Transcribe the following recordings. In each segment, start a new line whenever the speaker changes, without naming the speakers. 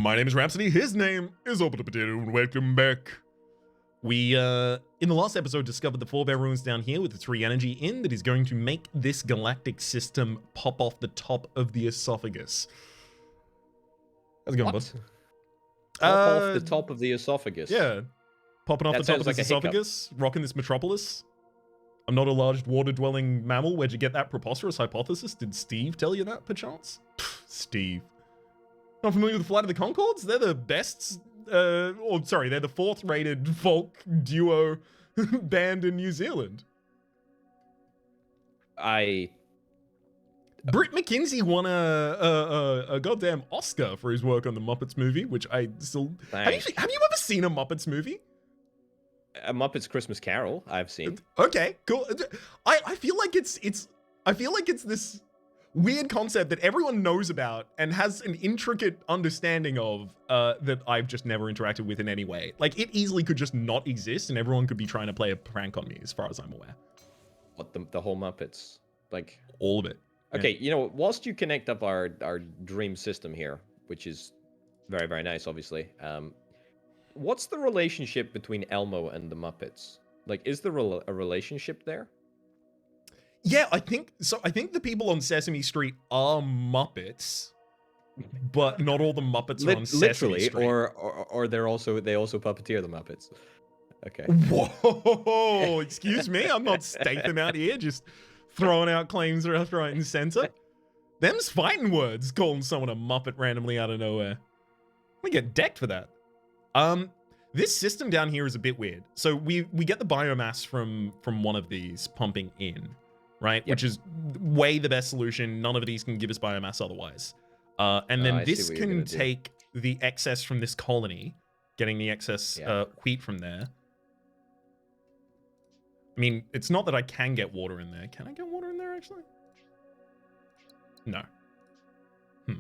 My name is Rhapsody, his name is Orbital, and welcome back. We, in the last episode, discovered the forebear ruins down here with the 3 energy in that is going to make this galactic system pop off the top of the esophagus. How's it going, bud?
Pop off the top of the esophagus?
Yeah. Popping off
That
the top
sounds
of
like
this
a hiccup.
esophagus, rocking this metropolis. I'm not a large water-dwelling mammal. Where'd you get that preposterous hypothesis? Did Steve tell you that, perchance? Steve. Not familiar with the Flight of the Conchords? They're the best, they're the 4th rated folk duo band in New Zealand.
Britt
McKinsey won a goddamn Oscar for his work on the Muppets movie, which I still... Have you ever seen a Muppets movie?
A Muppets Christmas Carol, I've seen.
Okay, cool. I feel like it's this weird concept that everyone knows about and has an intricate understanding of that I've just never interacted with in any way. Like, it easily could just not exist and everyone could be trying to play a prank on me, as far as I'm aware.
What, the whole Muppets? Like...
All of it.
Okay, you know, whilst you connect up our dream system here, which is very, very nice, obviously, what's the relationship between Elmo and the Muppets? Like, is there a relationship there?
Yeah, I think so. I think the people on Sesame Street are Muppets, but not all the Muppets are on Sesame Street.
Or they also puppeteer the Muppets. Okay.
Whoa! Excuse me, I'm not stating out here, just throwing out claims left, right, and center. Them's fighting words, calling someone a Muppet randomly out of nowhere. We get decked for that. This system down here is a bit weird. So we get the biomass from one of these pumping in, right? Yep. Which is way the best solution. None of these can give us biomass otherwise. And then this can take the excess from this colony, getting the excess wheat from there. I mean, it's not that I can get water in there. Can I get water in there, actually? No. I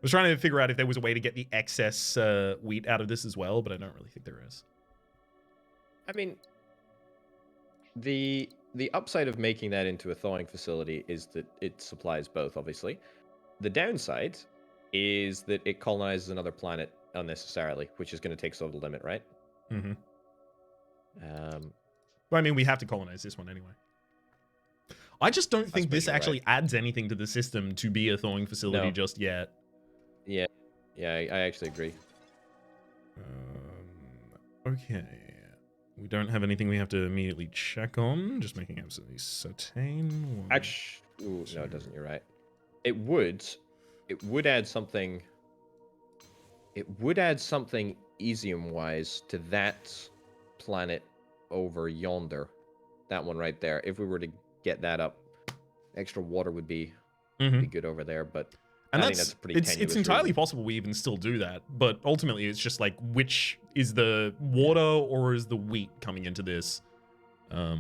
was trying to figure out if there was a way to get the excess wheat out of this as well, but I don't really think there is.
I mean, the upside of making that into a thawing facility is that it supplies both, obviously. The downside is that it colonizes another planet unnecessarily, which is going to take us over the limit, right?
Mm-hmm. Well, I mean, we have to colonize this one anyway. I just don't think this actually adds anything to the system to be a thawing facility just yet.
Yeah, I actually agree.
Okay. We don't have anything we have to immediately check on. Just making absolutely certain.
Actually, no, it doesn't. You're right. It would add something. It would add something Izzium-wise to that planet over yonder, that one right there. If we were to get that up, extra water would be good over there. But I think that's pretty tenuous. It's
entirely possible we even still do that. But ultimately, it's just like, which is the water or is the wheat coming into this? I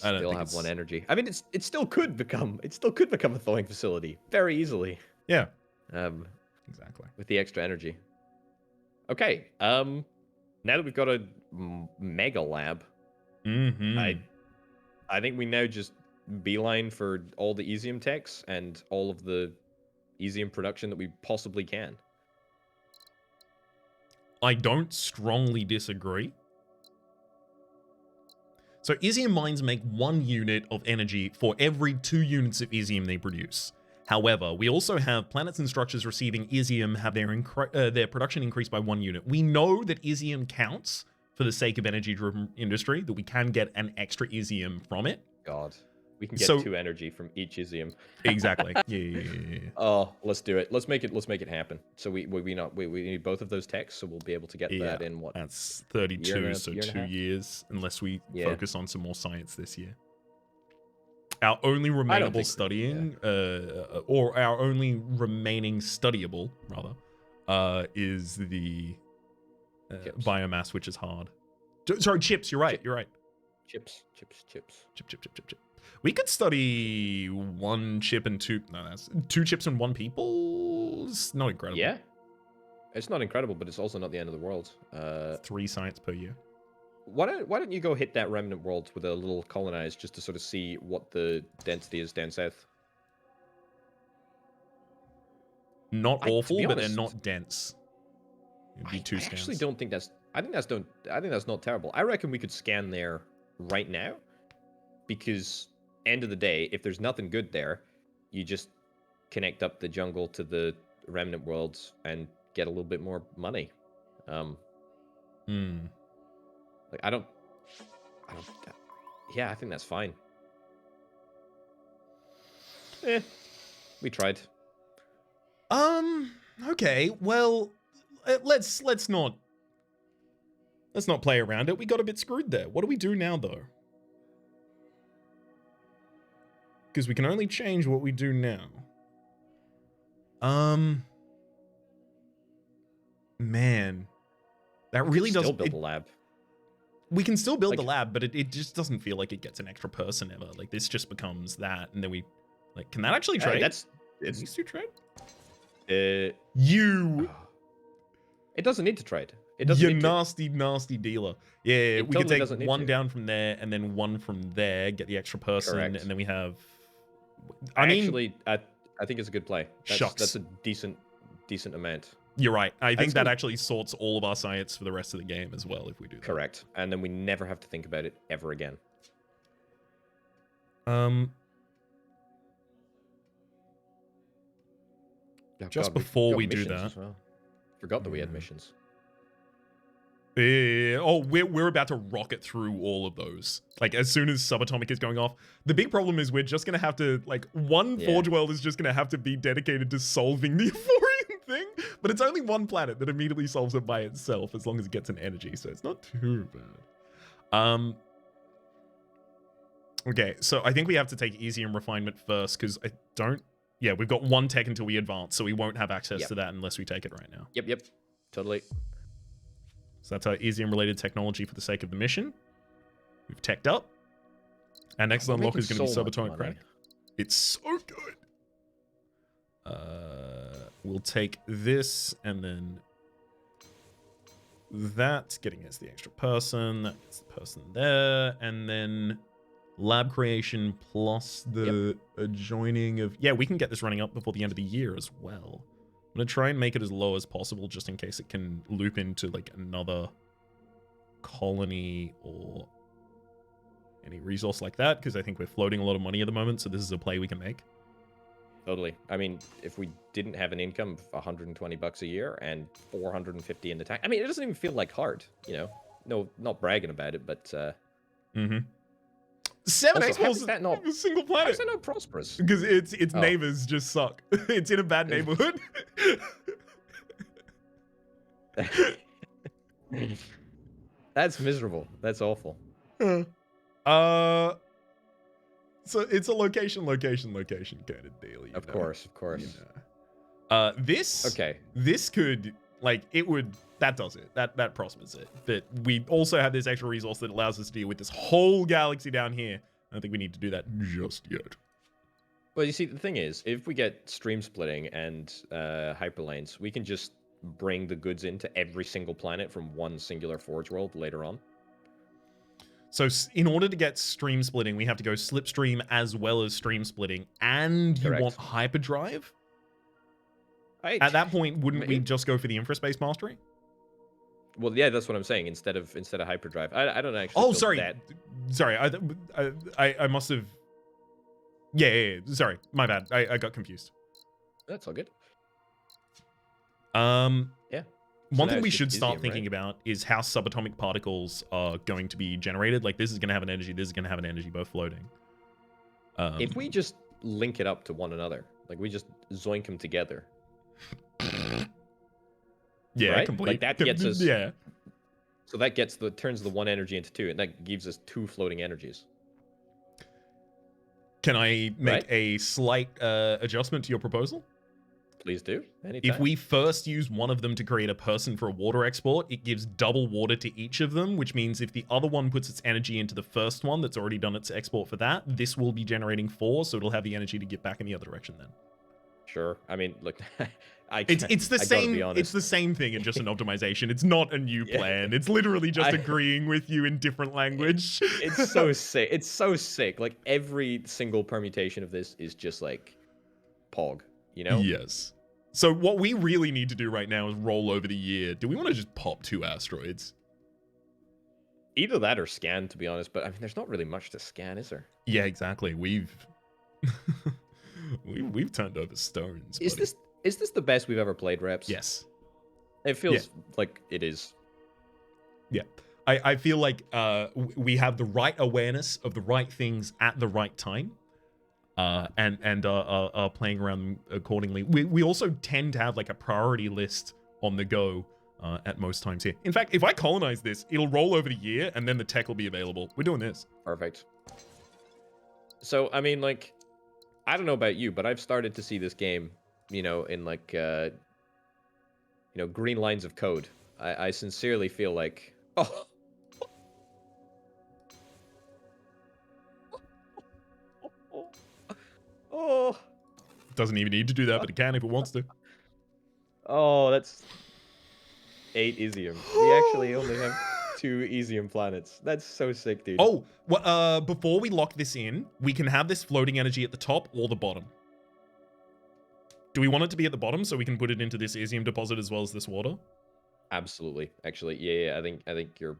don't have one energy. I mean, it still could become a thawing facility very easily.
Yeah. Exactly.
With the extra energy. Okay. Now that we've got a mega lab, I think we now just beeline for all the Izzium techs and all of the Izzium production that we possibly can.
I don't strongly disagree. So Izzium mines make 1 unit of energy for every 2 units of Izzium they produce. However, we also have planets and structures receiving Izzium have their production increased by 1 unit. We know that Izzium counts for the sake of energy-driven industry, that we can get an extra Izzium from it.
God, we can get 2 energy from each Izzium.
Exactly. Yeah.
Oh, let's do it. Let's make it happen. So we need both of those techs, so we'll be able to get that in what?
That's 32, so 2 years, unless we focus on some more science this year. Our only remainable studying, or our only remaining studyable, rather, is the biomass, which is hard. Sorry, chips. You're right. You're right.
Chips.
Chip. We could study 1 chip and 2. No, that's 2 chips and 1 people. It's not incredible.
Yeah, it's not incredible, but it's also not the end of the world.
3 science per year.
Why don't you go hit that remnant world with a little colonize just to sort of see what the density is down south?
not
to
awful,
be
but they're
honest,
not dense. It'd be two
I
scans.
actually don't think that's. I think that's not terrible. I reckon we could scan there right now, because end of the day, if there's nothing good there, you just connect up the jungle to the remnant worlds and get a little bit more money. Like I don't. Yeah, I think that's fine. We tried.
Okay. Well, let's not play around it. We got a bit screwed there. What do we do now, though? Because we can only change what we do now. Man, that really doesn't.
Still build a lab.
We can still build
Like,
the lab, but it just doesn't feel like it gets an extra person ever. Like this just becomes that, and then we, like, can that actually trade?
It's
these two trade.
it doesn't need to trade. It doesn't.
You
need
nasty dealer. Yeah, we
totally
could
doesn't
take
need
one
to.
down from there, and then one from there, get the extra person,
Correct.
and then we have.
I
mean,
actually, I think it's a good play.
Shucks.
That's a decent amount.
You're right. I think that
gonna-
actually sorts all of our science for the rest of the game as well if we do that.
Correct. And then we never have to think about it ever again.
Just before we do
missions
that.
as well. Forgot that we had missions.
Oh, we're about to rocket through all of those. Like, as soon as subatomic is going off. The big problem is we're just going to have to, like, one Forge World is just going to have to be dedicated to solving the Euphorian thing. But it's only one planet that immediately solves it by itself as long as it gets an energy. So it's not too bad. Okay, so I think we have to take Izzium refinement first because I don't... Yeah, we've got one tech until we advance, so we won't have access to that unless we take it right now.
Yep. Totally.
So that's our Izzium-related technology for the sake of the mission. We've teched up. Our next unlock is going to be subatomic crack. It's so good. We'll take this and then that, getting us the extra person. That gets the person there, and then lab creation plus the adjoining of... Yeah, we can get this running up before the end of the year as well. I'm going to try and make it as low as possible just in case it can loop into, like, another colony or any resource like that, because I think we're floating a lot of money at the moment, so this is a play we can make.
Totally. I mean, if we didn't have an income of $120 a year and 450 in the tax... I mean, it doesn't even feel like hard, you know? No, not bragging about it, but...
7
Also,
exports
how is that not
a single planet.
How is that not prosperous?
Because its neighbors just suck. It's in a bad neighborhood.
That's miserable. That's awful.
So it's a location kind of deal.
Of course.
You know. This could, like, it would... That does it. That prospers it. But we also have this extra resource that allows us to deal with this whole galaxy down here. I don't think we need to do that just yet.
Well, you see, the thing is, if we get stream splitting and hyperlanes, we can just bring the goods into every single planet from one singular Forge World later on.
So in order to get stream splitting, we have to go slipstream as well as stream splitting, and you want hyperdrive? At that point, wouldn't we just go for the infraspace mastery?
Well, yeah, that's what I'm saying. Instead of hyperdrive, I don't actually.
Oh, sorry, sorry. I must have. Yeah. Sorry, my bad. I got confused.
That's all good.
Yeah.
So
one thing we should start thinking about is how subatomic particles are going to be generated. Like, this is going to have an energy, this is going to have an energy, both floating.
If we just link it up to one another, like we just zoink them together.
Yeah,
right?
complete.
Like that gets us.
Yeah.
So that turns the one energy into two, and that gives us two floating energies.
Can I make a slight adjustment to your proposal?
Please do. Anytime.
If we first use one of them to create a person for a water export, it gives double water to each of them, which means if the other one puts its energy into the first one that's already done its export for that, this will be generating 4, so it'll have the energy to get back in the other direction then.
Sure. I mean, look,
it's the same. It's the same thing in just an optimization. It's not a new plan. It's literally just agreeing with you in different language.
It's so sick. It's so sick. Like every single permutation of this is just like Pog. You know?
Yes. So what we really need to do right now is roll over the year. Do we want to just pop 2 asteroids?
Either that or scan, to be honest. But I mean, there's not really much to scan, is there?
Yeah, exactly. We've we've turned over stones.
Is
buddy.
this the best we've ever played, Reps?
Yes.
It feels like it is.
Yeah. I feel like we have the right awareness of the right things at the right time. And are playing around them accordingly. We also tend to have like a priority list on the go at most times here. In fact, if I colonize this, it'll roll over the year and then the tech will be available. We're doing this.
Perfect. So, I mean, like, I don't know about you, but I've started to see this game, in like, green lines of code. I sincerely feel like, oh. Oh.
Doesn't even need to do that, but it can if it wants to.
Oh, that's 8 Izzium. We actually only have 2 Izzium planets. That's so sick, dude.
Oh, well, before we lock this in, we can have this floating energy at the top or the bottom. Do we want it to be at the bottom so we can put it into this Izzium deposit as well as this water?
Absolutely. Actually, yeah. I think you're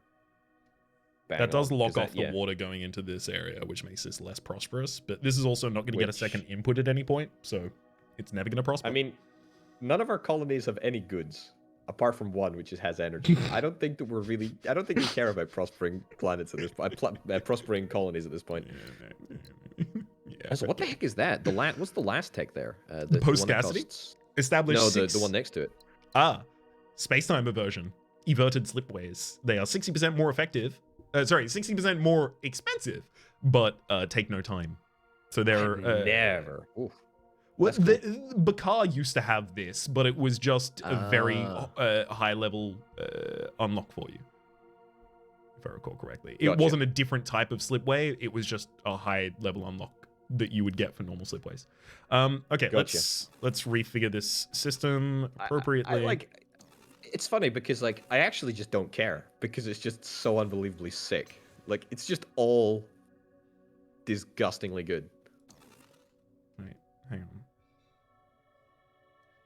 bang
that does
on,
lock off the water going into this area, which makes this less prosperous. But this is also not going to get a second input at any point, so it's never going to prosper.
I mean, none of our colonies have any goods apart from one, which has energy. I don't think we care about prospering planets at this point. Prospering colonies at this point.
Yeah,
so what the heck is that? What's the last tech there?
The post-scarcity? Established
the one next to it.
Space-time aversion. Everted slipways. They are 60% more effective. 60% more expensive, but take no time. So they're
never. Oof.
Well, cool. Bakar used to have this, but it was just a very high-level unlock for you, if I recall correctly. It wasn't a different type of slipway. It was just a high-level unlock that you would get for normal slipways. Okay, let's refigure this system appropriately.
It's funny because like I actually just don't care because it's just so unbelievably sick. Like it's just all disgustingly good.
Wait, hang on.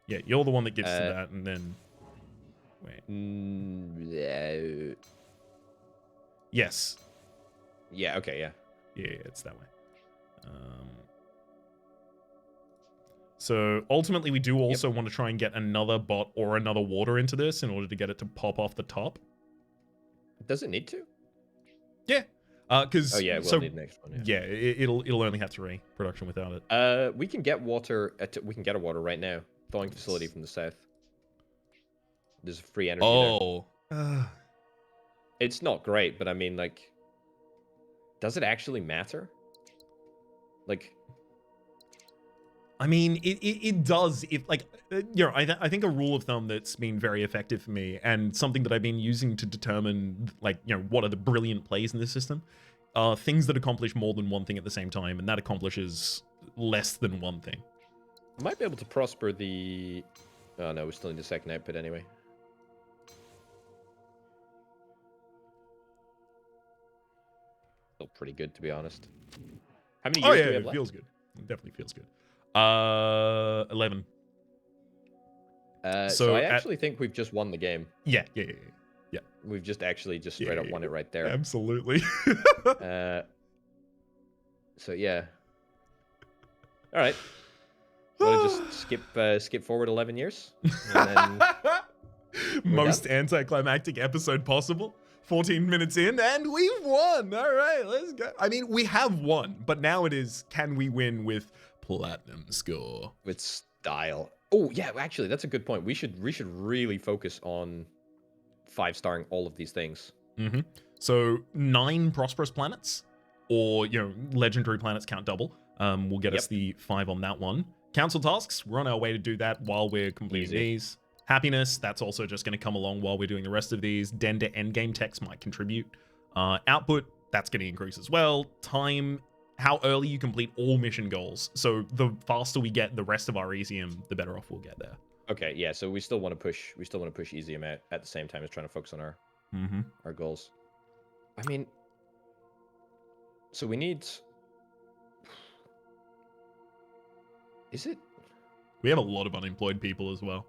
Yeah, you're the one that gets to that, and then wait. Yes.
Yeah. Okay. Yeah.
Yeah, it's that way. So ultimately, we do also want to try and get another bot or another water into this in order to get it to pop off the top.
Does it need to?
Yeah. Because
we'll need next one.
Yeah, it'll only have 3 production without it.
We can get water. We can get a water right now. Thawing facility from the south. There's free energy there. It's not great, but I mean, like, does it actually matter? Like,
I mean, it does. If like, I think a rule of thumb that's been very effective for me, and something that I've been using to determine, like, what are the brilliant plays in this system, are things that accomplish more than one thing at the same time, and that accomplishes less than one thing.
I might be able to prosper the. Oh no, we still need the second output anyway. Still pretty good, to be honest. How many years do we have left?
Feels good. It definitely feels good. 11.
So I actually think we've just won the game.
Yeah.
We've just straight up won it right there.
Absolutely.
So yeah. All right. Want to just skip forward 11 years? And then
most anticlimactic episode possible. 14 minutes in, and we've won. All right, let's go. I mean, we have won, but now it is, can we win with platinum score?
With style. Oh, yeah, actually, that's a good point. We should really focus on 5-starring all of these things.
Mm-hmm. So 9 prosperous planets, or, legendary planets count double. Will get us the 5 on that one. Council tasks, we're on our way to do that while we're completing these. Happiness, that's also just going to come along while we're doing the rest of these. Den to endgame techs might contribute. Output, that's going to increase as well. Time, how early you complete all mission goals. So the faster we get the rest of our Izzium, the better off we'll get there.
Okay, yeah. So we still want to push Izzium out at the same time as trying to focus on our goals. I mean, so we need. Is it?
We have a lot of unemployed people as well.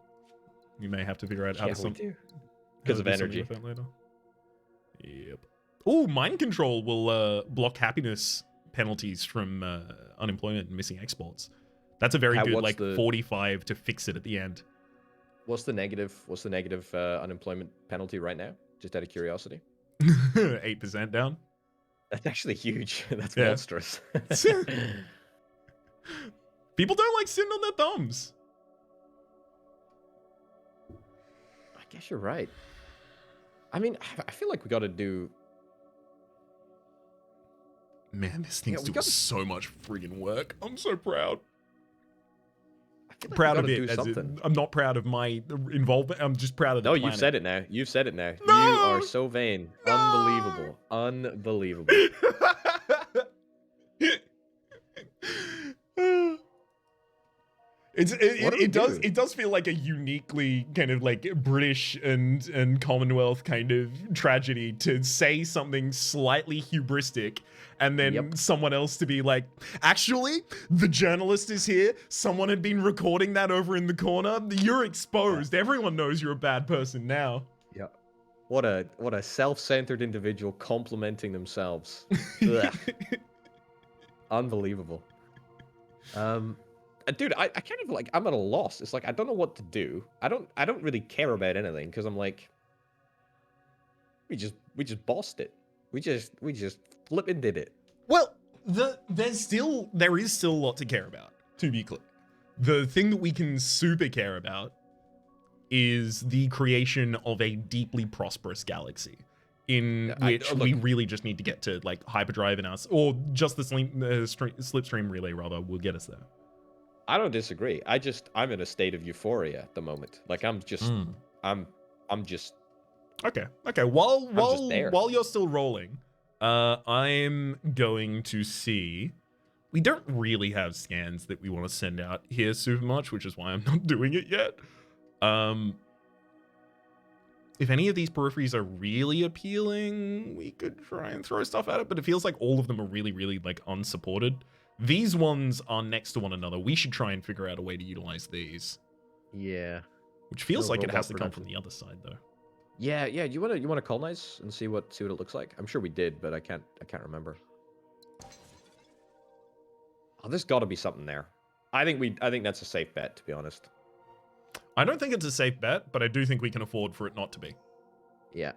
You may have to figure out how to
do. Because of energy.
Later. Yep. Oh, mind control will block happiness penalties from unemployment and missing exports. That's a very good, like, 45 to fix it at the end.
What's the negative unemployment penalty right now? Just out of curiosity.
8% down.
That's actually huge. That's monstrous.
People don't like sitting on their thumbs.
I guess you're right. I mean, I feel like we got to do...
Man, this thing's doing so much friggin' work. I'm so proud.
Like
proud of it. I'm not proud of my involvement. I'm just proud of the planet.
You've said it now. You've said it now.
No!
You are so vain. No! Unbelievable.
It does feel like a uniquely kind of like British and Commonwealth kind of tragedy to say something slightly hubristic and then someone else to be like, actually, the journalist is here. Someone had been recording that over in the corner. You're exposed. Everyone knows you're a bad person now.
Yeah. What a self-centered individual complimenting themselves. Unbelievable. Dude, I kind of like, I'm at a loss. It's like I don't know what to do. I don't really care about anything because I'm like, we just bossed it. We just flipping did it.
Well, there is still a lot to care about, to be clear. The thing that we can super care about is the creation of a deeply prosperous galaxy in which we really just need to get to like hyperdrive in us, or just the slipstream relay rather will get us there.
I don't disagree. I'm in a state of euphoria at the moment. Like I'm just
okay. While you're still rolling, I'm going to see. We don't really have scans that we want to send out here super much, which is why I'm not doing it yet. If any of these peripheries are really appealing, we could try and throw stuff at it, but it feels like all of them are really, really like unsupported. These ones are next to one another. We should try and figure out a way to utilize these.
Yeah.
Which feels like it has to come from the other side, though.
Yeah. You wanna colonize and see what it looks like? I'm sure we did, but I can't remember. Oh, there's got to be something there. I think that's a safe bet, to be honest.
I don't think it's a safe bet, but I do think we can afford for it not to be.
Yeah.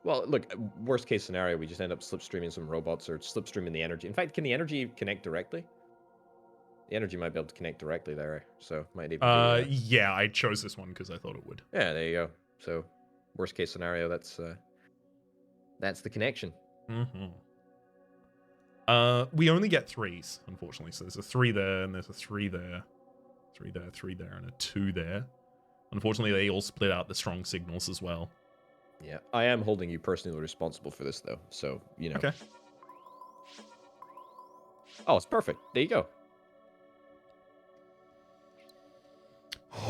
Well, look, worst case scenario, we just end up slipstreaming some robots or slipstreaming the energy. In fact, can the energy connect directly? The energy might be able to connect directly there, so might even be,
yeah, I chose this one because I thought it would.
Yeah, there you go. So, worst case scenario, that's the connection.
Mm-hmm. We only get 3s, unfortunately. So there's a 3 there, and there's a 3 there. 3 there, 3 there, and a 2 there. Unfortunately, they all split out the strong signals as well.
Yeah, I am holding you personally responsible for this, though. So, you know.
Okay.
Oh, it's perfect. There you go.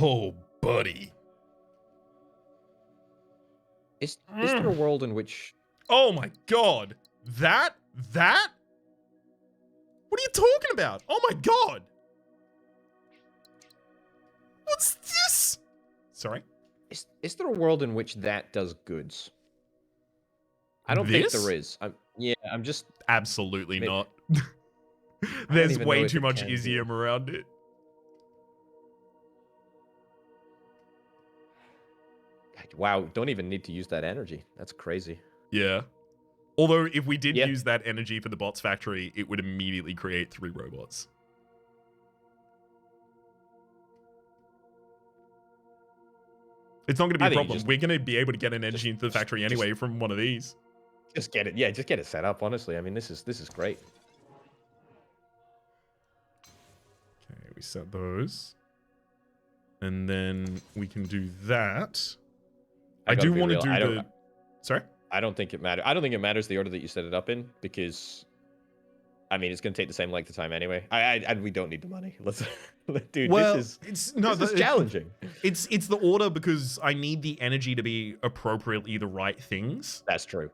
Oh, buddy.
Is there a world in which...
Oh, my God. That? What are you talking about? Oh, my God. What's this? Sorry?
Is there a world in which that does goods? I don't think there is. I'm just...
Absolutely not. There's way too much Izzium around it.
Wow, don't even need to use that energy. That's crazy.
Yeah. Although, if we did use that energy for the bots factory, it would immediately create 3 robots. It's not going to be a problem. We're going to be able to get an energy into the factory anyway from one of these.
Just get it. Yeah, just get it set up, honestly. I mean, this is great.
Okay, we set those. And then we can do that. I do want to do the... Sorry?
I don't think it matters. I don't think it matters the order that you set it up in, because... I mean, it's going to take the same length of time anyway. We don't need the money. Dude,
well,
this is challenging.
It's the order because I need the energy to be appropriately the right things.
That's true.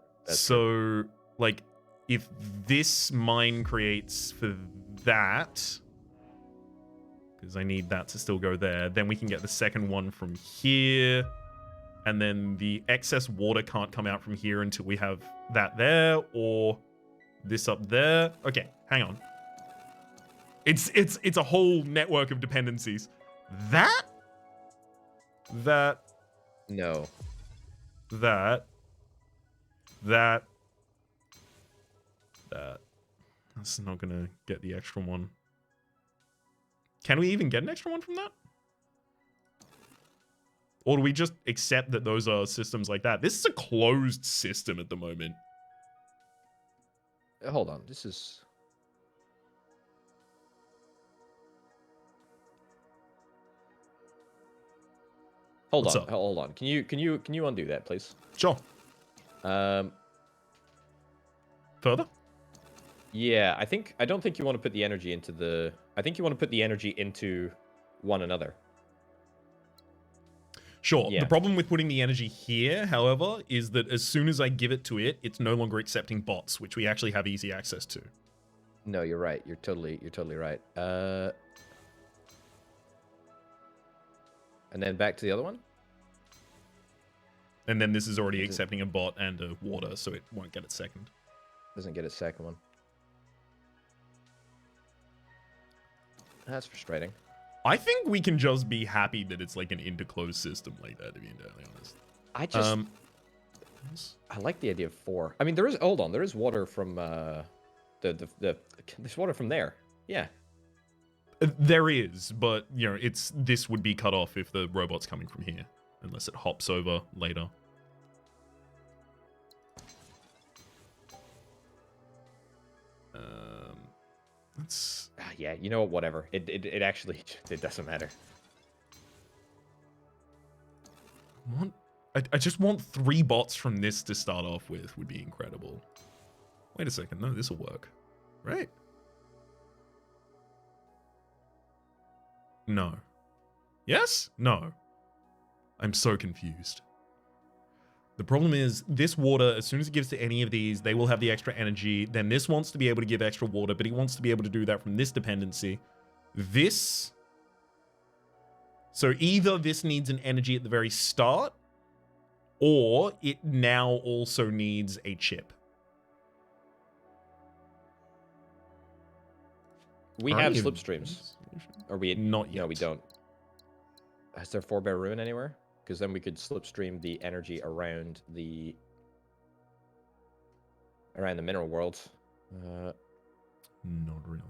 Like, if this mine creates for that, because I need that to still go there. Then we can get the second one from here. And then the excess water can't come out from here until we have that there or this up there. Okay, hang on. It's a whole network of dependencies. That.
No.
That's not gonna get the extra one. Can we even get an extra one from that? Or do we just accept that those are systems like that? This is a closed system at the moment.
Hold on, this is... Hold on. Can you undo that, please?
Sure. Further?
Yeah, I don't think you want to put the energy into the... I think you want to put the energy into one another.
Sure.
Yeah.
The problem with putting the energy here, however, is that as soon as I give it to it, it's no longer accepting bots, which we actually have easy access to.
No, you're right. You're totally right. And then back to the other one?
And then this is already accepting a bot and a water, so it won't get its second.
Doesn't get its second one. That's frustrating.
I think we can just be happy that it's like an interclosed system like that, to be entirely honest.
I like the idea of 4. I mean, there is... Hold on. There is water from... There's water from there. Yeah.
There is, but, you know, this would be cut off if the robot's coming from here. Unless it hops over later.
Yeah, you know what? Whatever. It actually... It doesn't matter.
I just want 3 bots from this to start off with would be incredible. Wait a second. No, this will work. Right? No. Yes? No. I'm so confused. The problem is, this water, as soon as it gives to any of these, they will have the extra energy. Then this wants to be able to give extra water, but he wants to be able to do that from this dependency. This... So either this needs an energy at the very start, or it now also needs a chip.
We have slipstreams. Or we...
Not yet.
No, we don't. Is there 4-bear ruin anywhere? Because then we could slipstream the energy around the mineral world.
Not really.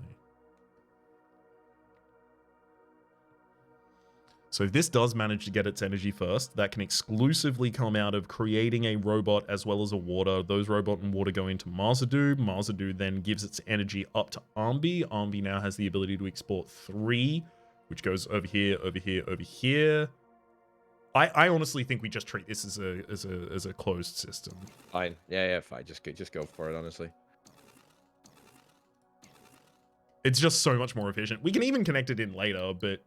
So if this does manage to get its energy first, that can exclusively come out of creating a robot as well as a water. Those robot and water go into Marzadoo. Marzadoo then gives its energy up to Armby. Armby now has the ability to export 3, which goes over here, over here, over here. I honestly think we just treat this as a closed system.
Fine. Yeah, fine. Just go for it, honestly.
It's just so much more efficient. We can even connect it in later, but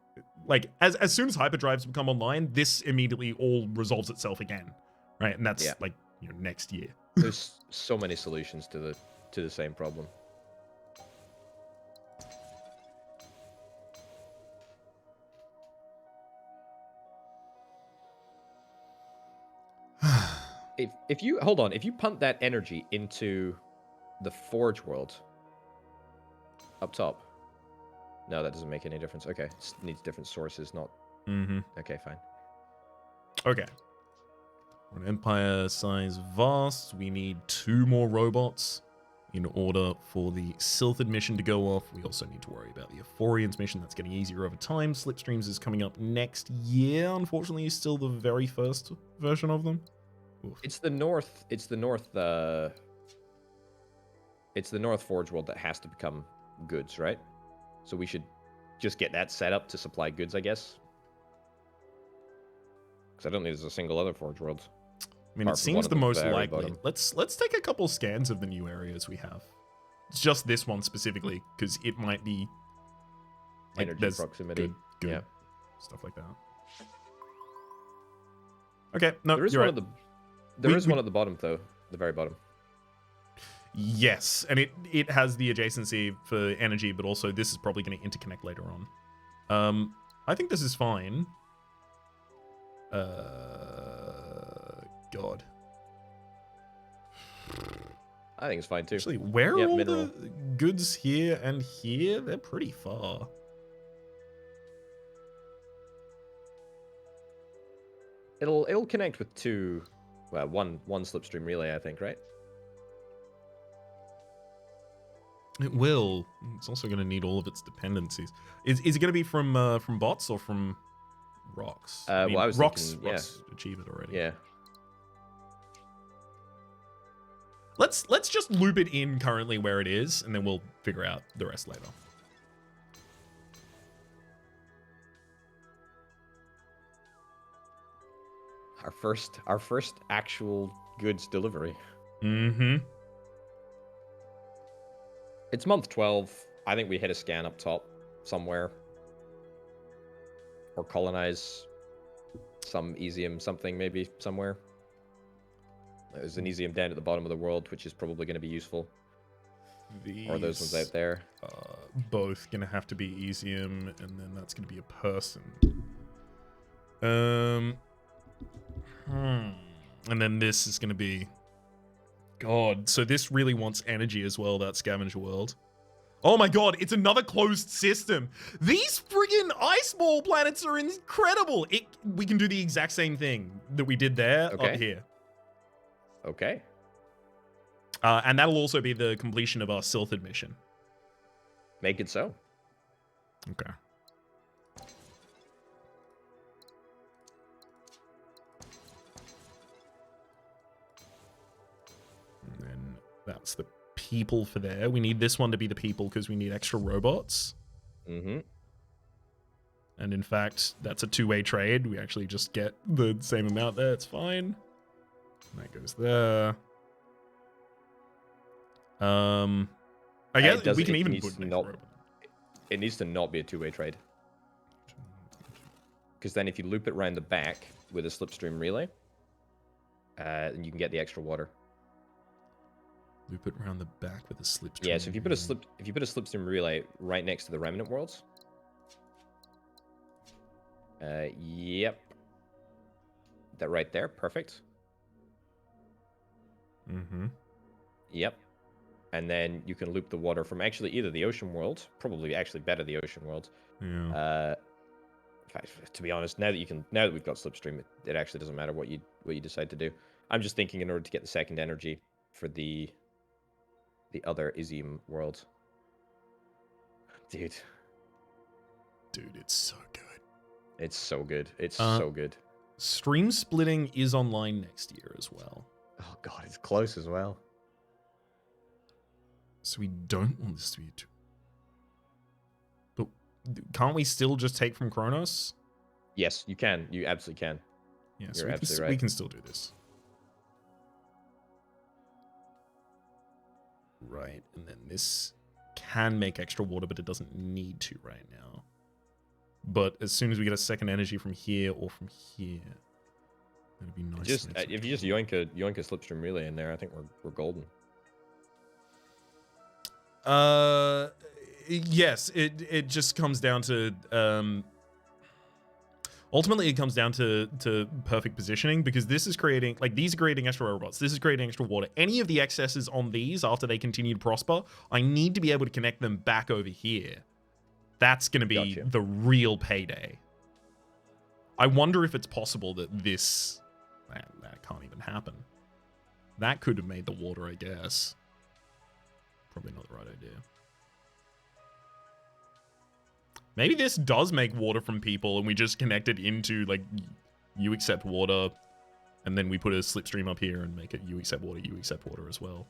like as soon as hyperdrives become online, this immediately all resolves itself again, right? And that's like, you know, next year.
There's so many solutions to the same problem. If you hold on, if you punt that energy into the Forge world up top, no, that doesn't make any difference. Okay, it needs different sources, not. Okay, fine.
Okay. For an empire size vast, we need 2 more robots in order for the Silthid mission to go off. We also need to worry about the Euphorians mission. That's getting easier over time. Slipstreams is coming up next year. Unfortunately, it's still the very first version of them. Oof.
It's the north Forge world that has to become goods, right? So we should just get that set up to supply goods, I guess. Because I don't think there's a single other Forge world.
I mean, it seems the most likely. Let's take a couple scans of the new areas we have. It's just this one specifically, because it might be like,
energy proximity.
Good stuff like that. Okay, no,
there is
you're
one
right.
There is one at the bottom, though. The very bottom.
Yes, and it has the adjacency for energy, but also this is probably going to interconnect later on. I think this is fine. God.
I think it's fine too.
Actually, where
Yeah,
are all
mineral.
the goods here and here? They're pretty far.
It'll connect with two, well, one slipstream relay, I think, right?
It will. It's also going to need all of its dependencies. Is it going to be from bots or from rocks?
Well, I was
rocks.
thinking, yeah.
Rocks achieve it already.
Yeah.
Let's just loop it in currently where it is, and then we'll figure out the rest later.
Our first actual goods delivery.
Mm-hmm.
It's month 12. I think we hit a scan up top somewhere. Or colonize some Izzium something maybe somewhere. There's an Izzium down at the bottom of the world, which is probably going to be useful. Or those ones out there.
Both going to have to be Izzium, and then that's going to be a person. And then this is going to be... God, so this really wants energy as well, that scavenger world. Oh my god, it's another closed system. These friggin' ice ball planets are incredible. We can do the exact same thing that we did there up here.
Okay.
And that'll also be the completion of our Silthid mission.
Make it so.
Okay. And then that's the people for there. We need this one to be the people because we need extra robots.
Mm-hmm.
And in fact, that's a two-way trade. We actually just get the same amount there. It's fine. And that goes there. I guess we can even put an extra robot.
It needs to not be a two-way trade. Because then if you loop it around the back with a slipstream relay, you can get the extra water.
Loop it around the back with a slipstream.
Yeah, so if you put a slipstream relay right next to the remnant worlds. Yep. That right there, perfect.
Mm-hmm.
Yep. And then you can loop the water from actually either the ocean world, probably actually better the ocean world.
Yeah.
In fact, to be honest, now that we've got slipstream, it actually doesn't matter what you decide to do. I'm just thinking in order to get the second energy for the other Izzium world. Dude,
it's so good.
It's so good. It's so good.
Stream splitting is online next year as well.
Oh god, it's close as well.
So we don't want this to be too... But can't we still just take from Kronos?
Yes, you can. You absolutely can.
Yeah, so we can still do this. Right, and then this can make extra water, but it doesn't need to right now. But as soon as we get a second energy from here or from here, that'd be nice.
Just if you just yoink a slipstream relay in there, I think we're golden.
Yes, it just comes down to ultimately it comes down to perfect positioning, because this is creating, like, these are creating extra robots, this is creating extra water. Any of the excesses on these after they continue to prosper, I need to be able to connect them back over here. That's going to be the real payday. I wonder if it's possible that this that can't even happen. That could have made the water, I guess. Probably not the right idea. Maybe this does make water from people and we just connect it into, like, you accept water, and then we put a slipstream up here and make it you accept water as well.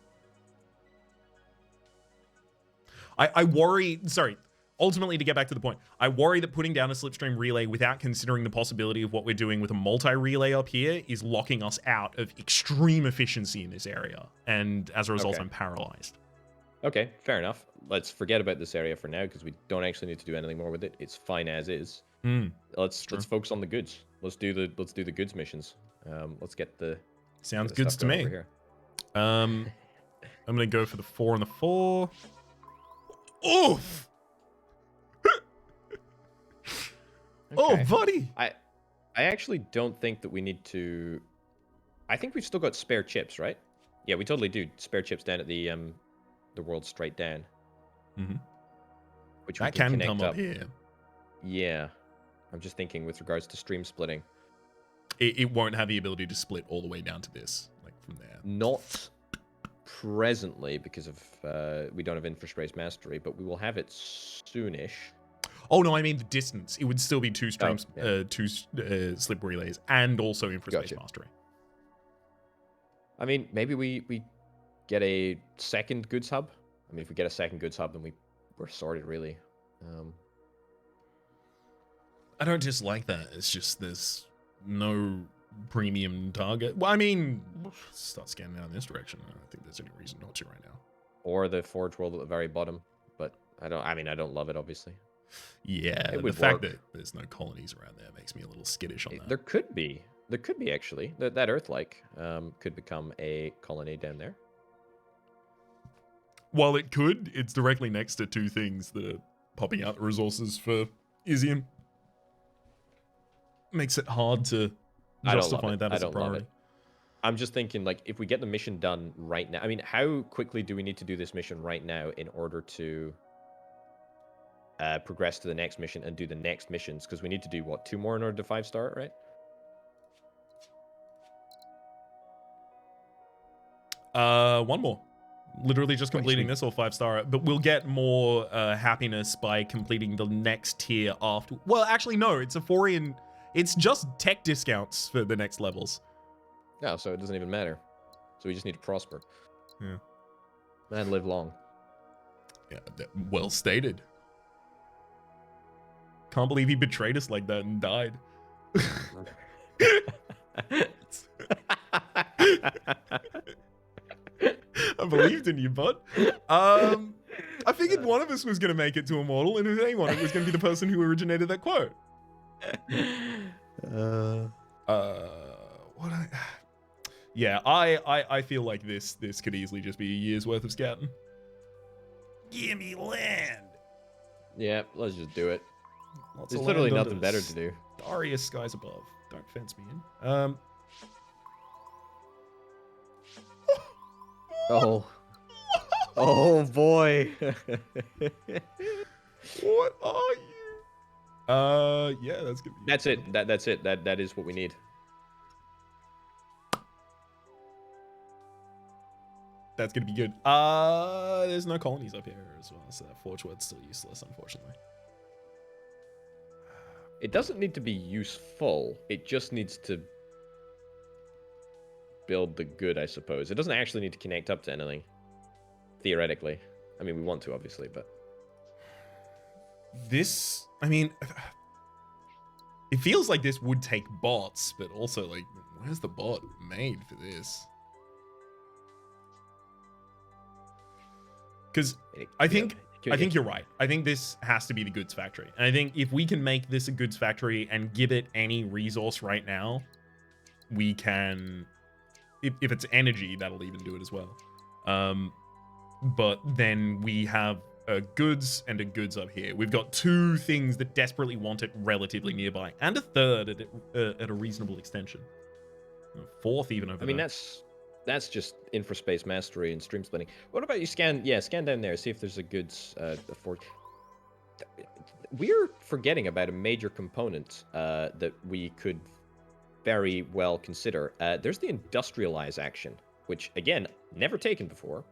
I worry, sorry, ultimately to get back to the point, I worry that putting down a slipstream relay without considering the possibility of what we're doing with a multi-relay up here is locking us out of extreme efficiency in this area. And as a result, I'm paralyzed.
Okay, fair enough. Let's forget about this area for now because we don't actually need to do anything more with it. It's fine as is. Let's focus on the goods. Let's do the goods missions. Let's get the
sounds good to me. I'm gonna go for the 4 and the 4. Oof. Oh,
Okay.
buddy.
I actually don't think that we need to. I think we've still got spare chips, right? Yeah, we totally do. Spare chips down at the world straight down,
Mm-hmm.
which we
That
can
can
connect
come up
up.
here.
Yeah, I'm just thinking with regards to stream splitting.
It won't have the ability to split all the way down to this, like from there.
Not presently because of we don't have infraspace mastery, but we will have it soonish.
Oh no, I mean the distance. It would still be two streams,
yeah.
two slip relays, and also infraspace
Gotcha.
mastery.
I mean, maybe we get a second goods hub. I mean, if we get a second goods hub, then we're sorted really.
I don't dislike that. It's just there's no premium target. Well, I mean, start scanning down this direction. I don't think there's any reason not to right now.
Or the Forge World at the very bottom, but I don't love it, obviously.
Yeah, the fact that there's no colonies around there makes me a little skittish on that.
There could be actually. That Earth-like could become a colony down there.
While it could, it's directly next to two things that are popping out the resources for Izzium. Makes it hard to justify that as a priority.
I'm just thinking, like, if we get the mission done right now, I mean, how quickly do we need to do this mission right now in order to progress to the next mission and do the next missions? Because we need to do, what, 2 more in order to 5-star it,
right? 1 more. Literally just completing this or 5-star. But we'll get more happiness by completing the next tier after. Well, actually, no. It's a Forian. It's just tech discounts for the next levels.
Yeah, so it doesn't even matter. So we just need to prosper.
Yeah.
And live long.
Yeah, well stated. Can't believe he betrayed us like that and died. I believed in you, bud. I figured one of us was going to make it to Immortal, and if anyone, it was going to be the person who originated that quote. Yeah, I feel like this could easily just be a year's worth of scouting. Give me land.
Yeah, let's just do it.
Lots
There's
of
literally
land
nothing better to do.
Darius skies above. Don't fence me in.
Oh. Oh boy.
What are you? Yeah, that's good.
That's it. That's it. That is what we need.
That's gonna be good. There's no colonies up here as well, so that Forge Word's still useless, unfortunately.
It doesn't need to be useful. It just needs to build the good, I suppose. It doesn't actually need to connect up to anything. Theoretically. I mean, we want to, obviously, but...
This... I mean... It feels like this would take bots, but also, like, where's the bot made for this? Because I think you're right. I think this has to be the goods factory. And I think if we can make this a goods factory and give it any resource right now, we can... If it's energy, that'll even do it as well. But then we have a goods and a goods up here. We've got 2 things that desperately want it relatively nearby, and a third at a reasonable extension. A 4th even over there.
I mean, that's just infraspace mastery and stream splitting. What about you scan? Yeah, scan down there. See if there's a goods for. We're forgetting about a major component that we could very well consider. There's the industrialize action, which again never taken before,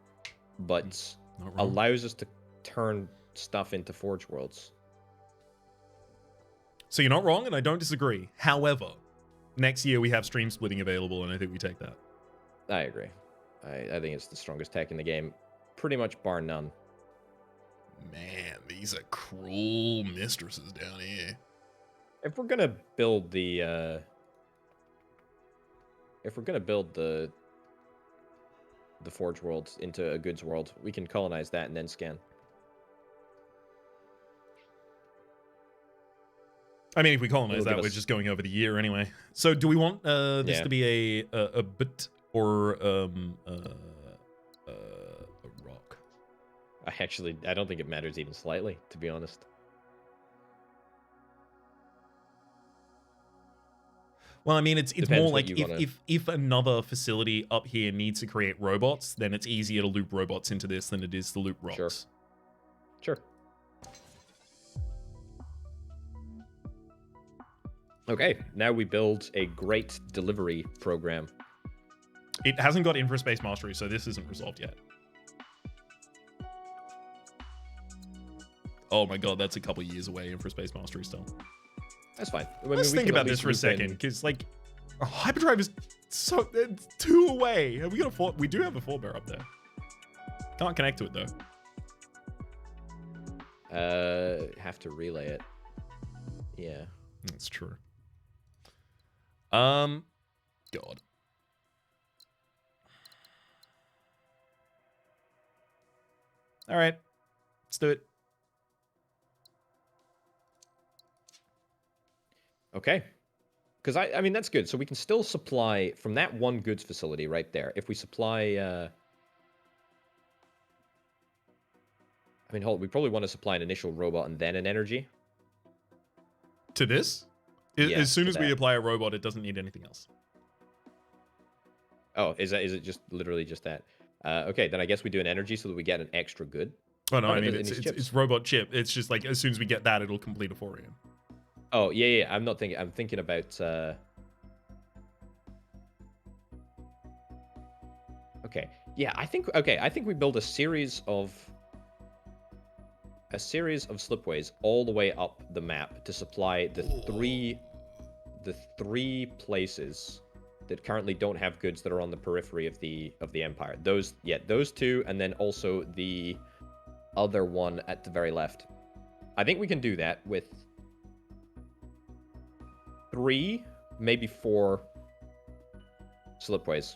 but allows us to turn stuff into Forge Worlds.
So you're not wrong, and I don't disagree. However, next year we have stream splitting available, and I think we take that.
I agree. I think it's the strongest tech in the game, pretty much bar none.
Man, these are cruel mistresses down here.
If we're gonna build the, the Forge World into a goods world, we can colonize that and then scan.
I mean, if we colonize that, we're just going over the year anyway. So do we want this to be a bit or a rock?
I don't think it matters even slightly, to be honest.
Well, I mean, it's
Depends
more
what
like
you wanna-
if another facility up here needs to create robots, then it's easier to loop robots into this than it is to loop rocks.
Sure. Okay, now we build a great delivery program.
It hasn't got infraspace mastery, so this isn't resolved yet. Oh my god, that's a couple years away, infraspace mastery still.
That's fine. I
Let's
mean, we
think
can at
about this
least
for a
loop in-
second, because like hyperdrive is it's 2 away. Have we got a 4? We do have a 4-bear up there. Can't connect to it though.
Have to relay it. Yeah.
That's true. God. All right, let's do it.
Okay. Because I mean, that's good. So we can still supply from that one goods facility right there. If we supply, I mean, hold. We probably want to supply an initial robot and then an energy.
To this?
Yeah,
as soon
to
as we
that.
apply a robot, it doesn't need anything else.
Oh, is it just literally just that? Okay, then I guess we do an energy so that we get an extra good.
Oh no,
Oh,
I
no,
mean
it
it's
needs chips.
it's robot chip. It's just like as soon as we get that, it'll complete a 4AM.
Oh yeah. I'm not thinking. I'm thinking about. Okay. Yeah, I think. Okay, I think we build a series of slipways all the way up the map to supply the three places that currently don't have goods that are on the periphery of the empire. Those two, and then also the other one at the very left. I think we can do that with 3, maybe 4 slipways.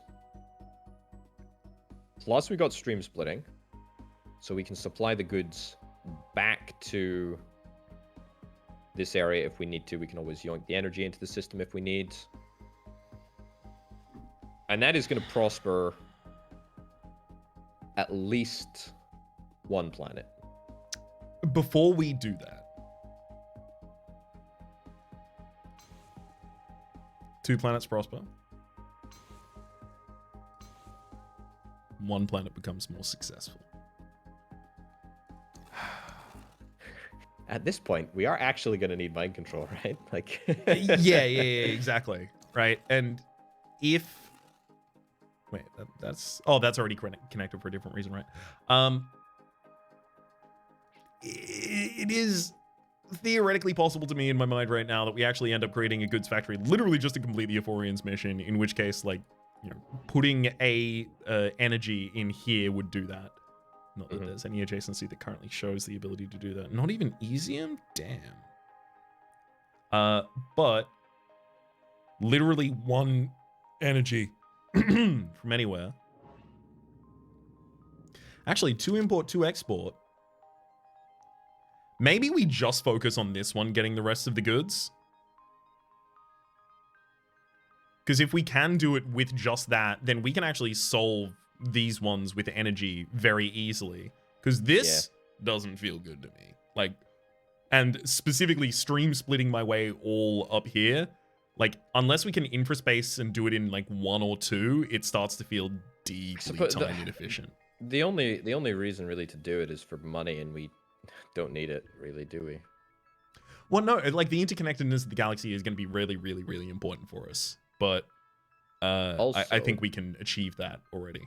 Plus we got stream splitting, so we can supply the goods back to this area if we need to. We can always yoink the energy into the system if we need. And that is going to prosper at least 1 planet.
Before we do that, 2 planets prosper. 1 planet becomes more successful.
At this point, we are actually going to need mind control, right? Like,
yeah, exactly. Right. And if wait, that's already connected for a different reason, right? It is theoretically possible to me in my mind right now that we actually end up creating a goods factory literally just to complete the Euphorians mission, in which case, like, you know, putting a energy in here would do that. Not that there's any adjacency that currently shows the ability to do that. Not even Izzium? Damn. But literally 1 energy from anywhere. Actually, 2 import, 2 export. Maybe we just focus on this one getting the rest of the goods. Because if we can do it with just that, then we can actually solve these ones with energy very easily. Because this doesn't feel good to me. Like, and specifically stream splitting my way all up here, like, unless we can infraspace and do it in like 1 or 2, it starts to feel deeply time inefficient.
The only reason really to do it is for money, and we don't need it really, do we?
Well, no, like the interconnectedness of the galaxy is going to be really, really, really important for us. But I think we can achieve that already.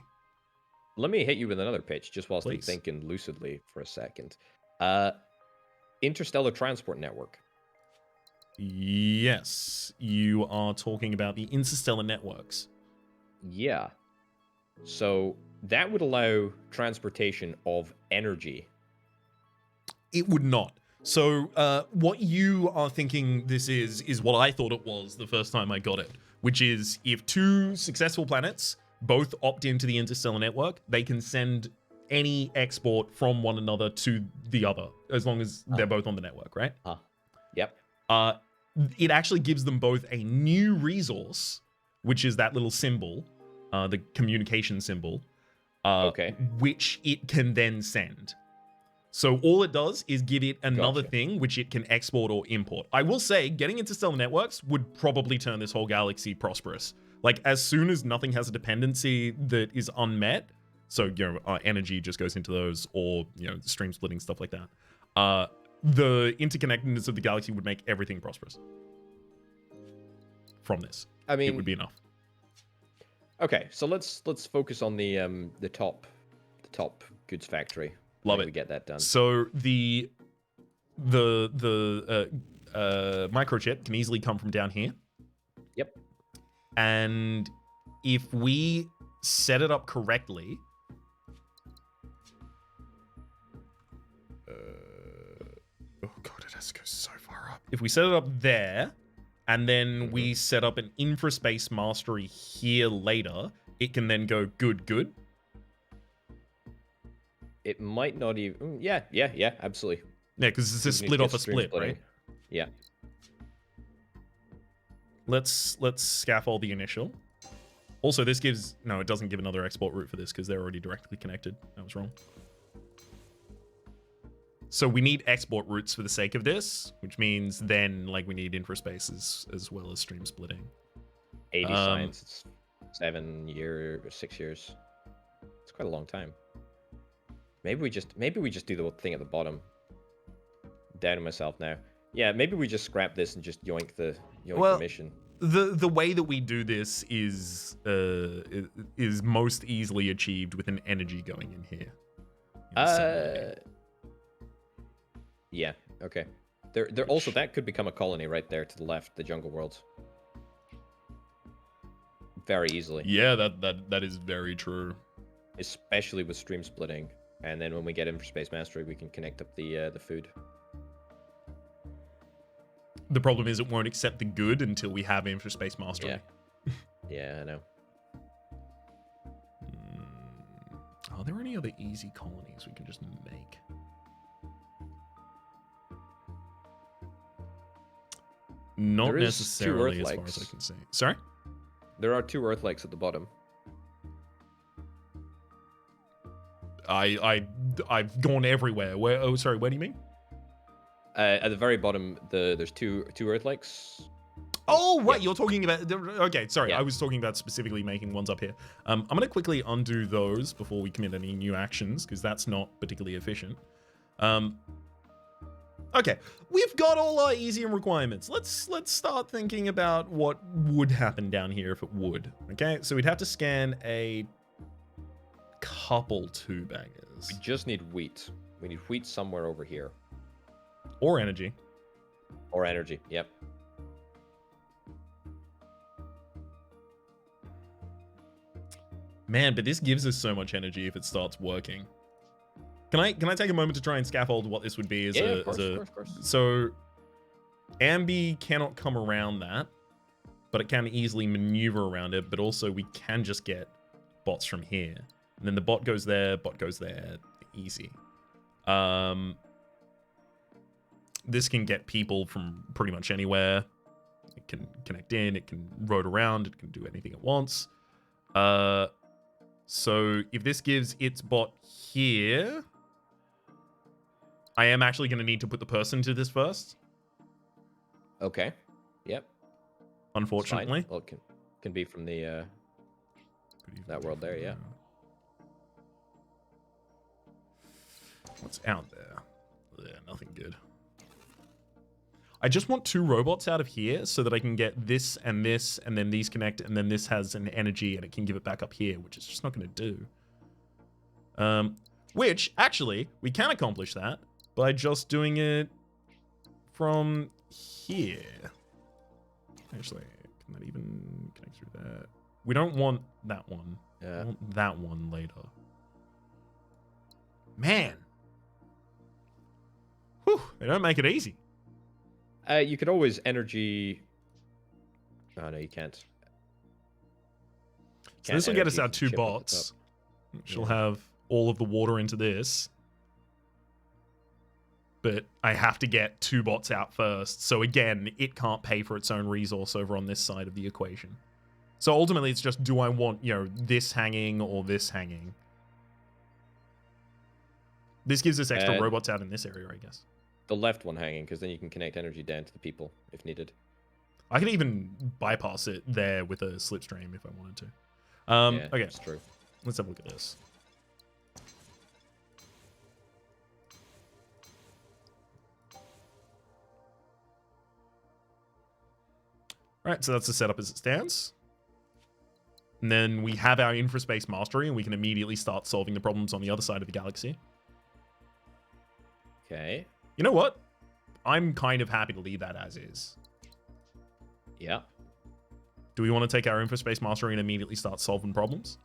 Let me hit you with another pitch, just whilst I'm
Please.
thinking lucidly for a second. Interstellar transport network.
Yes, you are talking about the interstellar networks.
Yeah. So that would allow transportation of energy.
It would not. So what you are thinking this is what I thought it was the first time I got it, which is if 2 successful planets both opt into the interstellar network, they can send any export from one another to the other, as long as they're both on the network, right?
Yep.
It actually gives them both a new resource, which is that little symbol, the communication symbol,
Okay.
which it can then send. So all it does is give it another
Gotcha.
thing which it can export or import. I will say, getting interstellar networks would probably turn this whole galaxy prosperous. Like, as soon as nothing has a dependency that is unmet, so, energy just goes into those, or, stream splitting, stuff like that, the interconnectedness of the galaxy would make everything prosperous. From this.
I mean,
it would be enough.
Okay, so let's focus on the top goods factory.
Love it.
We get that done.
So the microchip can easily come from down here.
Yep.
And if we set it up correctly, oh god, it has to go so far up. If we set it up there, and then we set up an infraspace mastery here later, it can then go good.
It might not even. Yeah, absolutely.
Yeah, because it's a split off a split, right?
Yeah.
Let's scaffold the initial. Also, this gives... No, it doesn't give another export route for this because they're already directly connected. That was wrong. So we need export routes for the sake of this, which means then, we need infraspaces as well as stream splitting.
80 science. It's 7 years or 6 years. It's quite a long time. Maybe we just do the thing at the bottom. Doubting myself now. Yeah, maybe we just scrap this and just yoink the mission.
The way that we do this is most easily achieved with an energy going in here.
Yeah. Okay. There also, that could become a colony right there to the left, the jungle world. Very easily.
Yeah, that is very true.
Especially with stream splitting, and then when we get in for space mastery, we can connect up the food.
The problem is it won't accept the good until we have in for space mastery.
Yeah. Yeah, I know.
Are there any other easy colonies we can just make? Not necessarily, as far as I can see. Sorry?
There are 2 Earth lakes at the bottom.
I've gone everywhere. Where? Oh, sorry. Where do you mean?
At the very bottom, there's two Earth lakes.
Oh, right. You're talking about... Okay, sorry.
Yeah.
I was talking about specifically making ones up here. I'm going to quickly undo those before we commit any new actions, because that's not particularly efficient. Okay, we've got all our Izzium requirements. Let's start thinking about what would happen down here if it would. Okay, so we'd have to scan a couple 2-baggers.
We just need wheat. We need wheat somewhere over here.
Or energy.
Or energy, yep.
Man, but this gives us so much energy if it starts working. Can I take a moment to try and scaffold what this would be as
of course.
So Ambi cannot come around that, but it can easily maneuver around it, but also we can just get bots from here. And then the bot goes there, easy. This can get people from pretty much anywhere. It can connect in, it can road around, it can do anything it wants. So if this gives its bot here, I am actually going to need to put the person to this first.
Okay. Yep.
Unfortunately.
Well, it can be from the that world there, yeah.
What's out there? Yeah, nothing good. I just want 2 robots out of here so that I can get this, and then these connect, and then this has an energy and it can give it back up here, which is just not going to do. Which, actually, we can accomplish that by just doing it from here. Actually, can that even connect through that? We don't want that one.
Yeah.
We want that one later. Man. Whew, they don't make it easy.
You could always energy... Oh, no, you can't.
So this will get us our 2 bots. She'll have all of the water into this. But I have to get 2 bots out first. So again, it can't pay for its own resource over on this side of the equation. So ultimately, it's just, do I want, this hanging or this hanging? This gives us extra robots out in this area, I guess.
The left one hanging, because then you can connect energy down to the people if needed.
I could even bypass it there with a slipstream if I wanted to.
Yeah,
okay,
that's true.
let's have a look at this. All right, so that's the setup as it stands. And then we have our infraspace mastery, and we can immediately start solving the problems on the other side of the galaxy.
Okay.
You know what? I'm kind of happy to leave that as is.
Yeah.
Do we want to take our infraspace mastery and immediately start solving problems?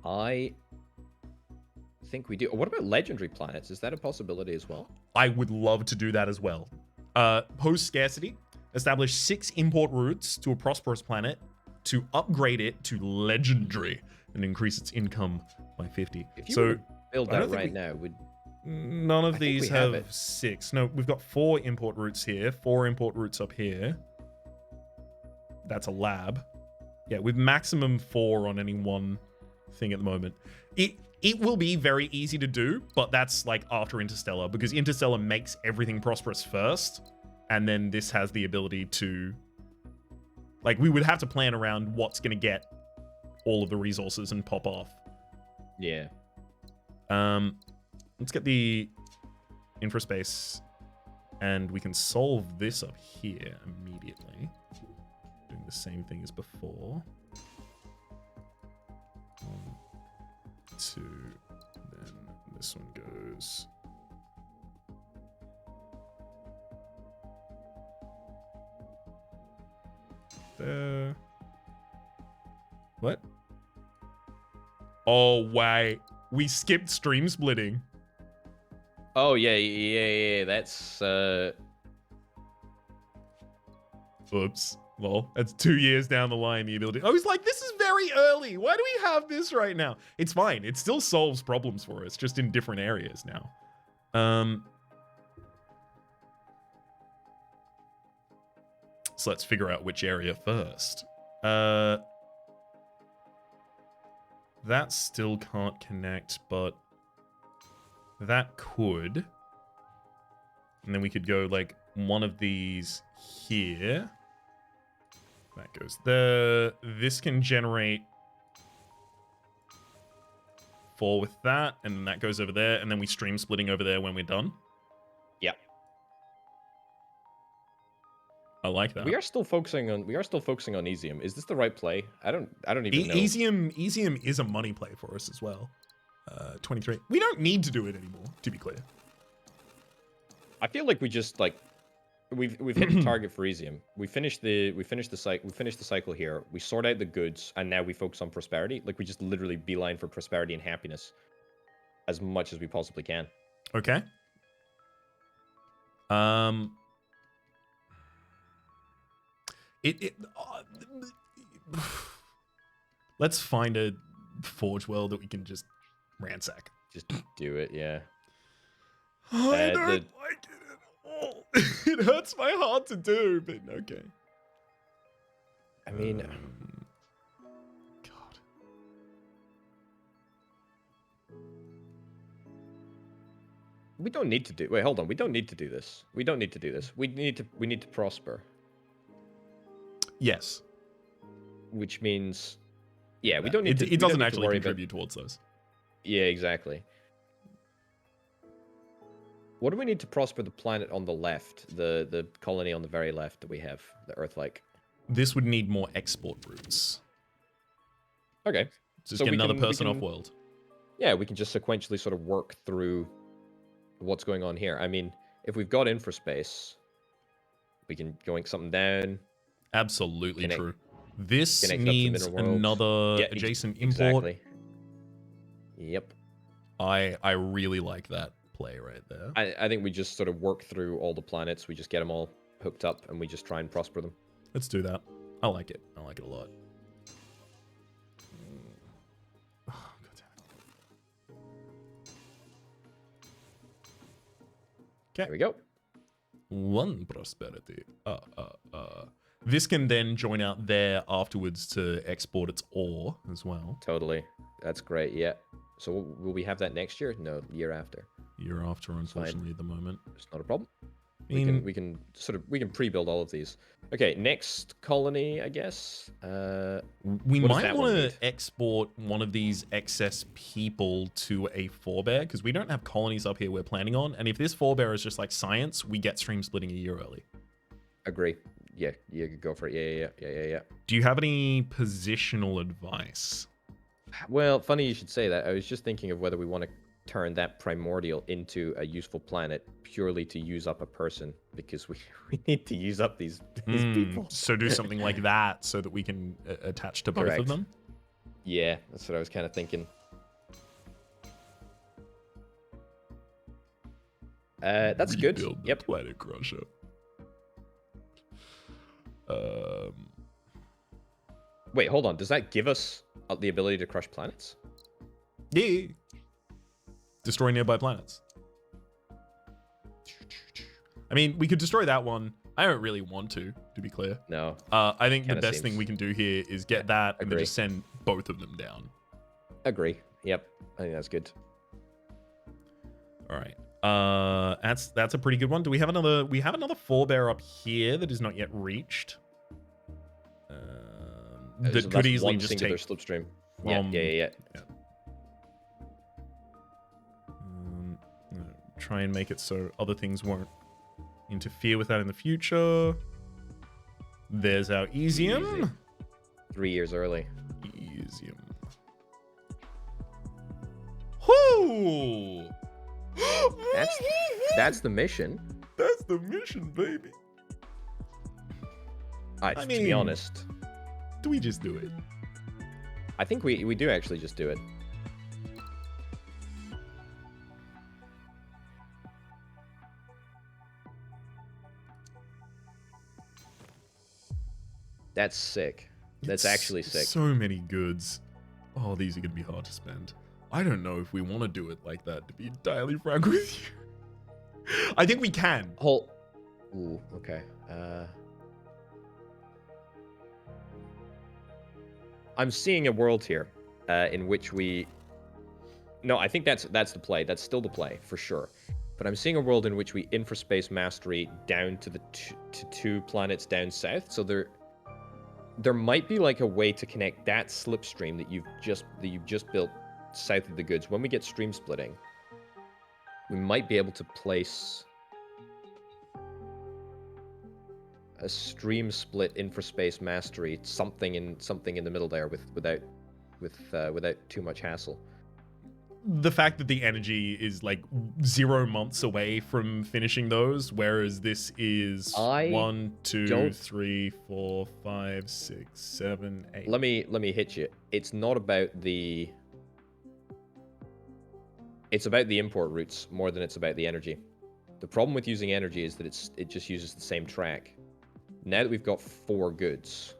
I think we do. What about legendary planets? Is that a possibility as well?
I would love to do that as well. Post scarcity, establish 6 import routes to a prosperous planet to upgrade it to legendary and increase its income by 50.
If you
so
were to build that right now, would
none of these have 6. No, we've got 4 import routes here, 4 import routes up here. That's a lab. Yeah, with maximum 4 on any one thing at the moment. It will be very easy to do, but that's like after Interstellar, because Interstellar makes everything prosperous first, and then this has the ability to, like, we would have to plan around what's going to get all of the resources and pop off.
Yeah.
Let's get the infraspace, and we can solve this up here immediately. Doing the same thing as before. 1, 2, then this one goes. There. What? Oh, wait. We skipped stream splitting.
Oh, yeah. That's,
Oops. Well, that's 2 years down the line, the ability. I was like, this is very early. Why do we have this right now? It's fine. It still solves problems for us, just in different areas now. So let's figure out which area first. That still can't connect, but that could. And then we could go like one of these here. That goes there. This can generate 4 with that, and then that goes over there, and then we stream splitting over there when we're done.
Yeah.
I like that.
We are still focusing on Izzium. Is this the right play? I don't even know.
Izzium is a money play for us as well. 23. We don't need to do it anymore, to be clear.
I feel like we just like we've hit the target for Izzium. We finished the cycle here. We sort out the goods, and now we focus on prosperity. Like we just literally beeline for prosperity and happiness as much as we possibly can.
Okay. Let's find a forge world that we can just ransack.
Just do it, yeah.
I don't like it at all. It hurts my heart to do, but okay.
I mean,
God.
We don't need to do. Wait, hold on. We don't need to do this. We don't need to do this. We need to prosper.
Yes.
Which means, yeah, we don't need to.
It doesn't actually contribute towards those.
Yeah, exactly. What do we need to prosper the planet on the left? The colony on the very left that we have, the Earth-like.
This would need more export routes.
Okay.
Just so get another person off world.
Yeah, we can just sequentially sort of work through what's going on here. I mean, if we've got infraspace, we can yoink something down.
Absolutely true. This needs another adjacent import.
Exactly. Yep.
I really like that play right there.
I think we just sort of work through all the planets. We just get them all hooked up, and we just try and prosper them.
Let's do that. I like it. I like it a lot. Oh, God damn it. Okay.
There we go.
1 prosperity. This can then join out there afterwards to export its ore as well.
Totally. That's great, yeah. So will we have that next year? No, the year after.
year after, unfortunately, at the moment.
It's not a problem.
I mean,
We can pre-build all of these. Okay, next colony, I guess.
we
what does
might
that one
want
need?
to export one of these excess people to a forebear, because we don't have colonies up here we're planning on. And if this forebear is just like science, we get stream splitting a year early.
Agree. Yeah, you could go for it. Yeah.
Do you have any positional advice?
Well, funny you should say that. I was just thinking of whether we want to turn that primordial into a useful planet purely to use up a person, because we need to use up these people.
So do something like that so that we can attach to both
Correct.
of them?
Yeah, that's what I was kind of thinking. That's good.
Rebuild the
Yep.
Planet Crusher.
Wait, hold on. Does that give us the ability to crush planets?
Yeah. Destroy nearby planets. I mean, we could destroy that one. I don't really want to be clear.
No.
I think the
Kinda
best
seems-
thing we can do here is get that and then
Agree.
just send both of them down.
Agree. Yep. I think that's good.
All right. That's a pretty good one. Do we have another? We have another forebear up here that is not yet reached. That
So
could
that's
easily
one
just
singular
take
slipstream.
from-
Yeah.
Try and make it so other things won't interfere with that in the future. There's our Izzium.
Easy. 3 years early.
Izzium. Whoo!
That's the mission.
That's the mission, baby.
To be
mean-
honest,
Do we just do it?
I think we do actually just do it. That's sick. That's
It's
actually sick.
So many goods. Oh, these are going to be hard to spend. I don't know if we want to do it like that, to be entirely frank with you. I think we can.
Ooh, okay. I'm seeing a world here in which we... No, I think that's the play. That's still the play, for sure. But I'm seeing a world in which we infraspace mastery down to the two planets down south. So there might be like a way to connect that slipstream that you've just built south of the goods. When we get stream splitting, we might be able to place a stream split infraspace mastery, something in the middle there without too much hassle.
The fact that the energy is like 0 months away from finishing those, whereas this is 1, 2, 3, 4, 5, 6, 7, 8.
Let me hit you. It's not about it's about the import routes more than it's about the energy. The problem with using energy is that it just uses the same track. Now that we've got 4 goods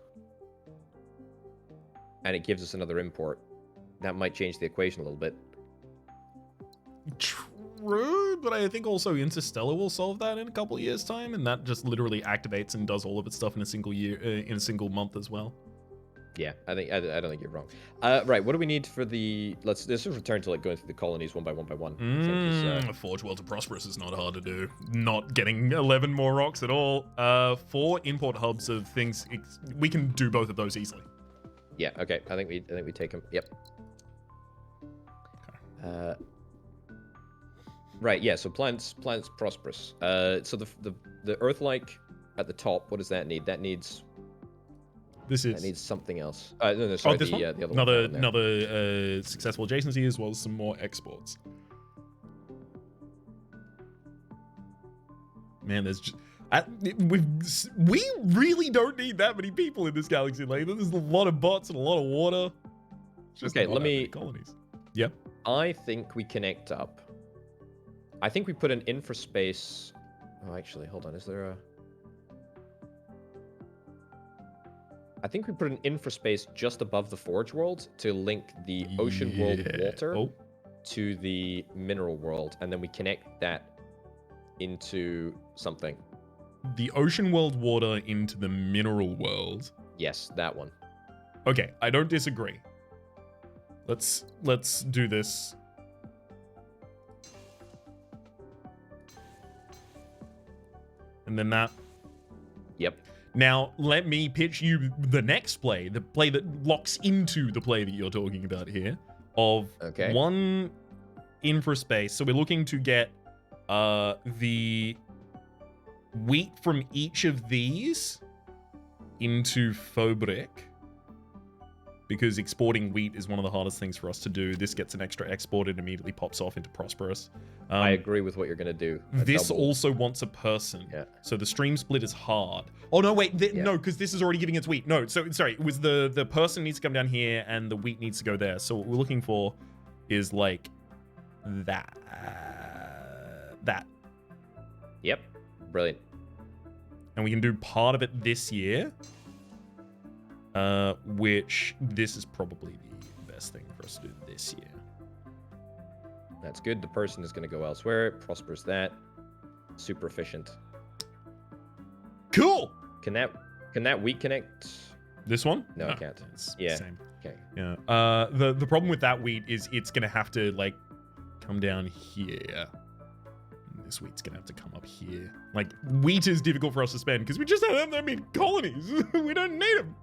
and it gives us another import, that might change the equation a little bit.
True, but I think also Interstellar will solve that in a couple of years' time, and that just literally activates and does all of its stuff in a single year, in a single month as well.
Yeah, I don't think you're wrong. Right, what do we need for the... Let's just return to like going through the colonies one by one by one.
Forge World to Prosperous is not hard to do. Not getting 11 more rocks at all. 4 import hubs of things. We can do both of those easily.
Yeah, okay. I think we take them. Yep.
Okay.
Right, yeah, so planets prosperous. So the Earth-like at the top, what does that need? That needs something else. No, sorry,
this one?
The other one down there.
Another successful adjacency as well as some more exports. Man, there's just... we really don't need that many people in this galaxy. Like, there's a lot of bots and a lot of water. Just
Okay,
not that many colonies. Yep.
I think we connect up. I think we put an infraspace... Oh, actually, hold on. Is there a... I think we put an infraspace just above the Forge World to link the Ocean World water to the Mineral World, and then we connect that into something.
The Ocean World water into the Mineral World.
Yes, that one.
Okay, I don't disagree. Let's do this. And then that.
Yep.
Now, let me pitch you the next play, the play that locks into the play that you're talking about here, of one infraspace. So we're looking to get the wheat from each of these into Phobric, because exporting wheat is one of the hardest things for us to do. This gets an extra export, it immediately pops off into Prosperous.
I agree with what you're going to do.
This also wants a person.
Yeah.
So the stream split is hard. Oh, no, wait. No, because this is already giving its wheat. No, so sorry. It was the person needs to come down here and the wheat needs to go there. So what we're looking for is like that. That.
Yep. Brilliant.
And we can do part of it this year. Which this is probably the best thing for us to do this year.
That's good. The person is going to go elsewhere. It prospers that. Super efficient.
Cool.
Can that wheat connect?
This one?
No, it can't.
It's
yeah.
Same.
Okay.
Yeah. The problem with that wheat is it's gonna have to like come down here. This wheat's gonna have to come up here. Like wheat is difficult for us to spend because we just have them in colonies. We don't need them.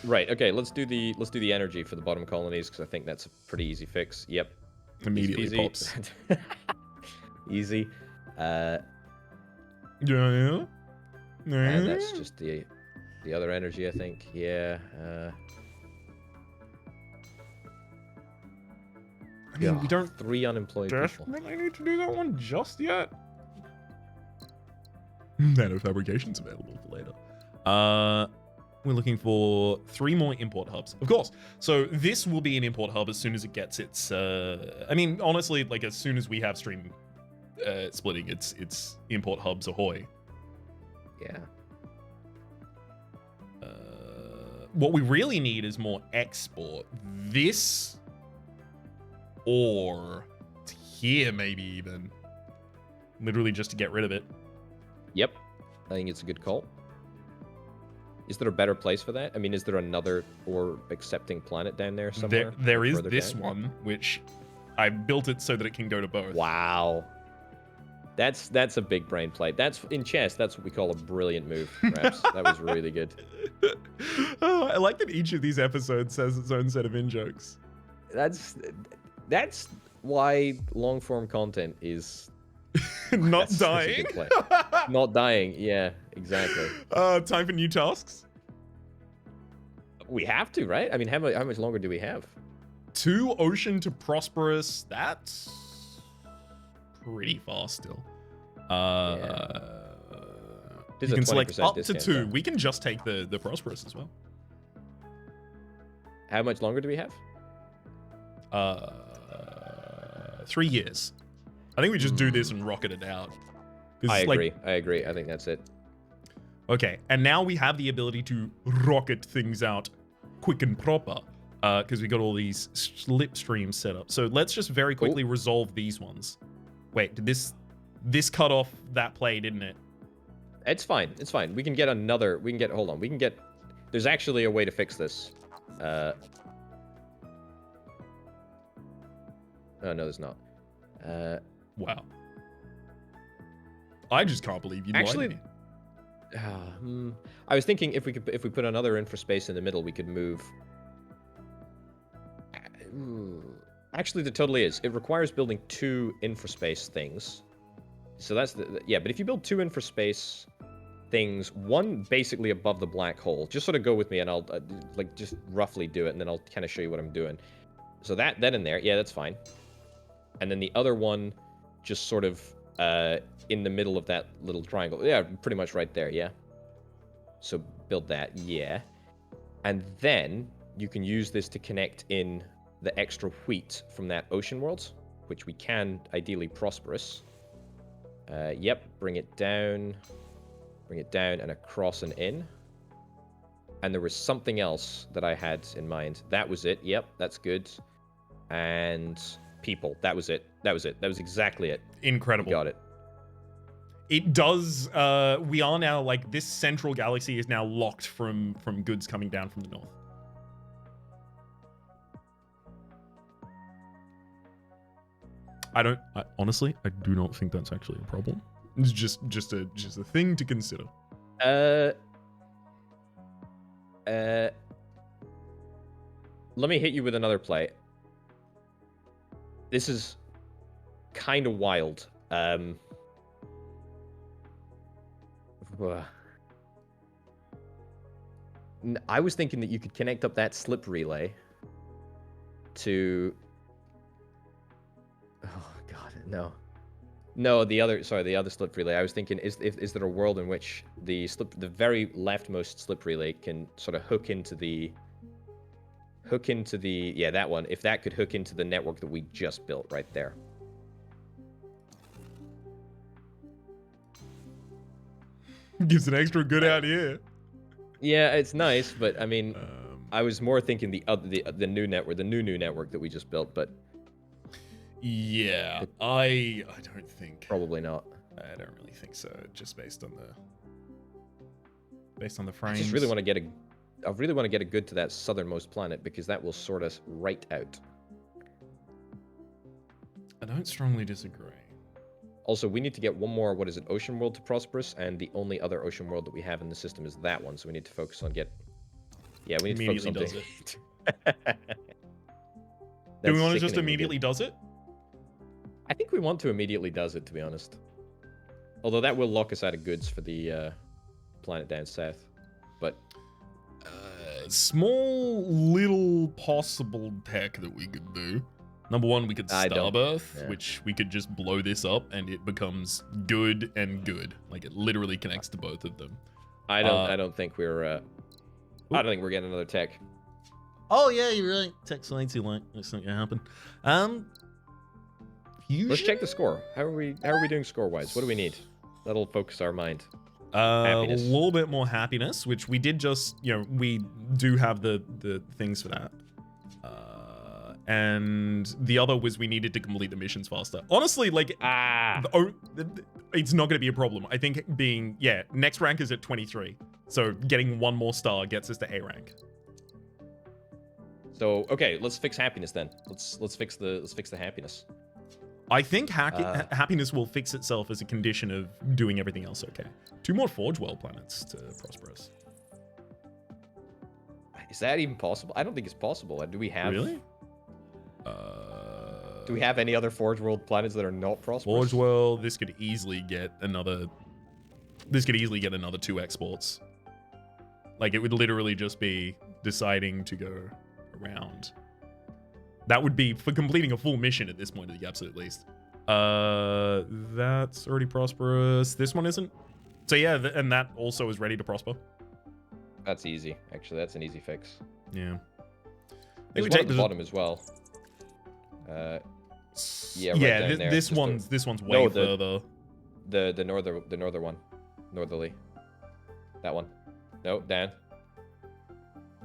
Right. Okay. Let's do the energy for the bottom colonies because I think that's a pretty easy fix. Yep.
Immediately
easy.
pops.
Easy.
Yeah.
And that's just the other energy, I think. Yeah.
I mean, we don't
3 unemployed people.
desperately need to do that one just yet. Nanofabrication's available for later. We're looking for 3 more import hubs. Of course. So this will be an import hub as soon as it gets its... I mean, honestly, like as soon as we have stream splitting, it's import hubs ahoy.
Yeah.
What we really need is more export. This or here maybe even. Literally just to get rid of it.
Yep. I think it's a good call. Is there a better place for that? I mean, is there another or accepting planet down there somewhere?
There is this one, which I built it so that it can go to both.
Wow. That's a big brain play. That's in chess. That's what we call a brilliant move. Raps. That was really good.
Oh, I like that each of these episodes has its own set of in-jokes.
That's why long form content is
not dying.
Not dying. Yeah, exactly.
Time for new tasks.
We have to, right? I mean, how much longer do we have?
2 ocean to prosperous. That's pretty fast still. You can select up to 2. Though. We can just take the prosperous as well.
How much longer do we have?
3 years. I think we just do this and rocket it out.
I agree. I agree. I think that's it.
Okay, and now we have the ability to rocket things out quick and proper because we got all these slipstreams set up. So let's just very quickly resolve these ones. Wait, did this cut off that play, didn't it?
It's fine. It's fine. We can get another. Hold on. We can get. There's actually a way to fix this. Oh no, there's not.
Wow. I just can't believe you
actually.
lied to me.
I was thinking if we put another infraspace in the middle, we could move. Actually, there totally is. It requires building 2 infraspace things. So that's yeah. But if you build 2 infraspace things, one basically above the black hole, just sort of go with me, and I'll like just roughly do it, and then I'll kind of show you what I'm doing. So that in there, yeah, that's fine. And then the other one, just sort of in the middle of that little triangle. Yeah, pretty much right there. Yeah. So build that, yeah. And then you can use this to connect in the extra wheat from that ocean world, which we can ideally prosperous. Yep, bring it down and across and in. And there was something else that I had in mind. That was it. Yep, that's good. And people, that was it. That was exactly it.
Incredible.
You got it.
It does, we are now, like, this central galaxy is now locked from goods coming down from the north. Honestly, I do not think that's actually a problem. It's just a thing to consider.
Let me hit you with another play. This is kind of wild. I was thinking that you could connect up that slip relay to... Oh, God, no. No, the other slip relay. I was thinking, is there a world in which the very leftmost slip relay can sort of hook into the... Yeah, that one. If that could hook into the network that we just built right there.
Gives an extra good idea.
Yeah, it's nice, but I mean, I was more thinking the new network, the new network that we just built, but
yeah, I don't think.
Probably not.
I don't really think so. Just based on the frames.
I just really want to get a good to that southernmost planet because that will sort us right out.
I don't strongly disagree.
Also, we need to get one more, what is it, ocean world to prosperous, and the only other ocean world that we have in the system is that one, so we need to focus on Yeah, we need to focus on
does it. Do we want to just immediately does it?
I think we want to immediately does it, to be honest. Although that will lock us out of goods for the planet down south. But
small little possible tech that we could do. Number one, we could Starbirth, which we could just blow this up and it becomes good and good. Like it literally connects to both of them.
I don't think we're I don't think we're getting another tech.
Oh yeah, you're right. Tech's way too late. That's not gonna happen.
Let's check the score. How are we doing score wise? What do we need? That'll focus our mind.
A little bit more happiness, which we did just, we do have the things for that. And the other was we needed to complete the missions faster. Honestly, like, it's not going to be a problem. I think next rank is at 23. So getting one more star gets us to A rank.
So, okay, let's fix happiness then. Let's fix the happiness.
I think happiness will fix itself as a condition of doing everything else okay. 2 more Forge World planets to prosperous.
Is that even possible? I don't think it's possible. Do we have...
Really?
Do we have any other Forge World planets that are not prosperous?
Forge World, this could easily get another 2 exports. Like, it would literally just be deciding to go around. That would be for completing a full mission at this point at the absolute least. That's already prosperous. This one isn't. So yeah, and that also is ready to prosper.
That's easy. Actually, that's an easy fix.
Yeah.
There's one at the bottom as well. Right down there.
This one's way further.
The norther one, northerly. That one. No, Dan.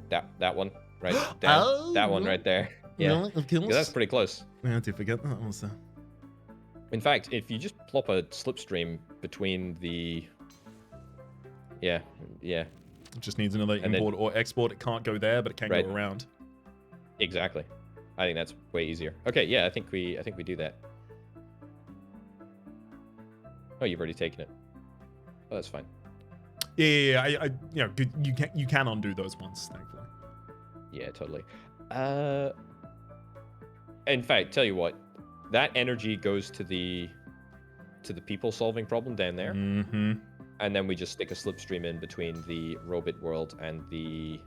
That one right down.
Oh,
that one right there. Yeah,
no, of course.
Yeah, that's pretty close.
I had to forget that also.
In fact, if you just plop a slipstream between the... Yeah.
It just needs another import or export. It can't go there, but it can go around.
Exactly. I think that's way easier. Okay, yeah, I think we do that. Oh, you've already taken it. Oh, that's fine.
Yeah, you can undo those ones, thankfully.
Yeah, totally. In fact, tell you what, that energy goes to the people solving problem down there.
Mm-hmm.
And then we just stick a slipstream in between the Robit world and the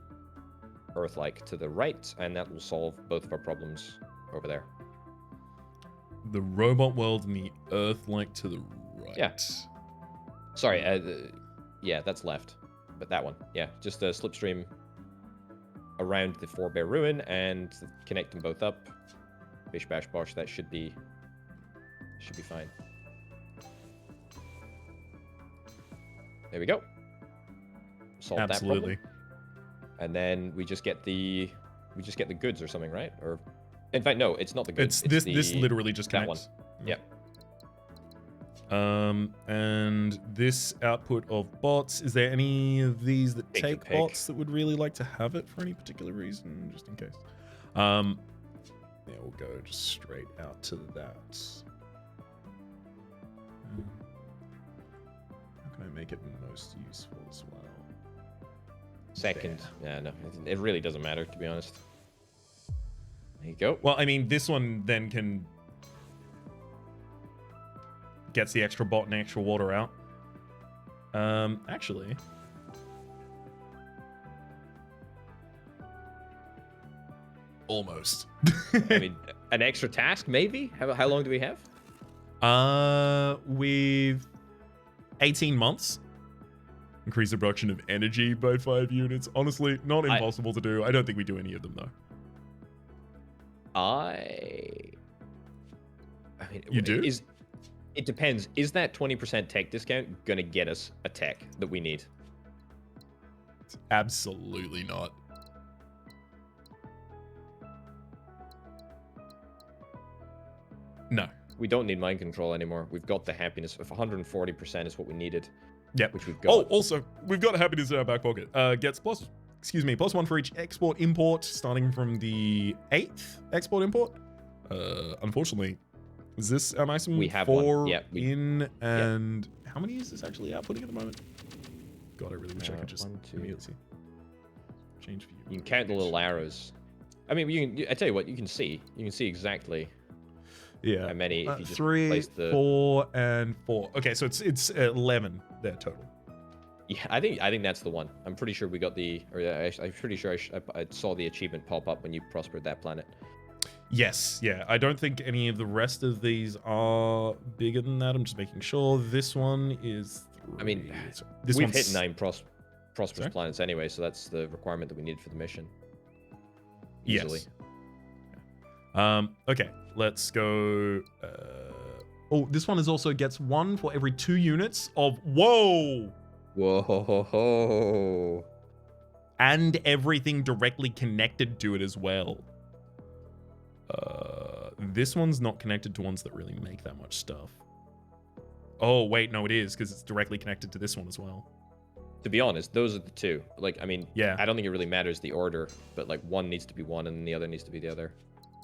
Earth-like to the right, and that will solve both of our problems over there.
The robot world and the Earth-like to the right.
Yeah. Sorry, yeah, that's left. But that one, yeah, just a slipstream around the Forebear Ruin and connect them both up. Bish bash bosh, that should be fine. There we go. Solve that problem. And then we just get the goods or something, right? Or in fact, no, it's not the goods.
This literally just connects.
That
Yeah.
one.
And this output of bots, is there any of these that take bots that would really like to have it for any particular reason, just in case? Yeah, we'll go just straight out to that. Can I make it most useful as well?
Second. Yeah, no, it really doesn't matter, to be honest. There you go.
Well, I mean, this one then gets the extra bot and extra water out. Actually, almost.
I mean, an extra task, maybe? How long do we have?
With 18 months. Increase the production of energy by 5 units. Honestly, not impossible to do. I don't think we do any of them, though.
I mean,
you do?
It depends. Is that 20% tech discount going to get us a tech that we need?
Absolutely not. No.
We don't need mind control anymore. We've got the happiness of 140% is what we needed.
Yep.
Which we've got.
Oh, also, we've got happiness in our back pocket. Gets +1 for each export import, starting from the 8th export import. Unfortunately, is this our maximum?
We have
4
one. Yeah,
and how many is this actually outputting at the moment? God, I really wish I could just
1, 2.
immediately see. Change view.
You can count the little arrows. I mean, I tell you what, you can see exactly.
Yeah.
How many? If you just
3,
place the
4, and 4. Okay, so it's 11 there total.
Yeah, I think that's the one. I'm pretty sure we got the, or I'm pretty sure I saw the achievement pop up when you prospered that planet.
Yes, yeah. I don't think any of the rest of these are bigger than that. I'm just making sure. This one is 3.
I mean,
this
we've
one's...
hit 9 prosperous planets anyway, so that's the requirement that we needed for the mission. Easily.
Yes. Okay, let's go. Oh, this one is also gets 1 for every 2 units of... Whoa!
Whoa!
And everything directly connected to it as well. This one's not connected to ones that really make that much stuff. Oh, wait, no, it is, because it's directly connected to this one as well.
To be honest, those are the two. Like, I mean,
yeah.
I don't think it really matters the order, but like one needs to be one and the other needs to be the other.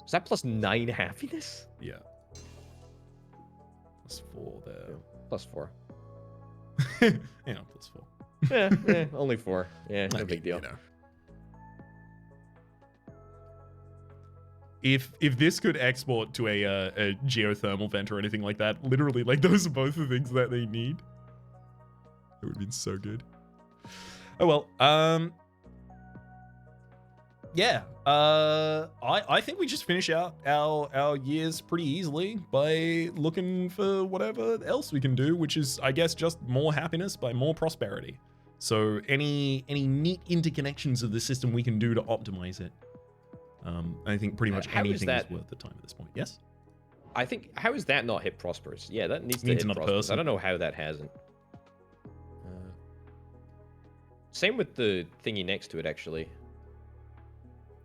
Is that +9 happiness?
Yeah. +4 there.
Yeah, +4.
Yeah, +4.
Yeah, only 4. Yeah, no big deal.
You know. If this could export to a geothermal vent or anything like that, literally, like, those are both the things that they need. It would have been so good. Oh well. Yeah. I think we just finish out our years pretty easily by looking for whatever else we can do, which is, I guess, just more happiness by more prosperity. So any neat interconnections of the system we can do to optimize it. I think pretty much anything is worth the time at this point. Yes?
I think, how is that not hit prosperous? Yeah, that needs to hit
another
prosperous.
person.
I don't know how that hasn't. Same with the thingy next to it, actually.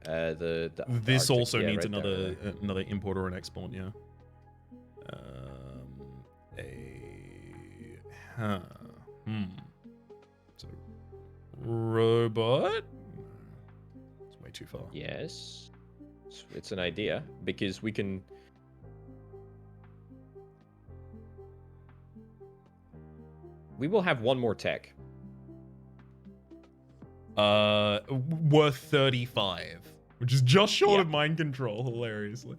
The
this
Arctic,
also needs
right
another
there.
another import or an export, yeah. So robot. It's way too far.
Yes, it's an idea because we can. We will have one more tech.
Worth 35, which is just short of mind control, hilariously.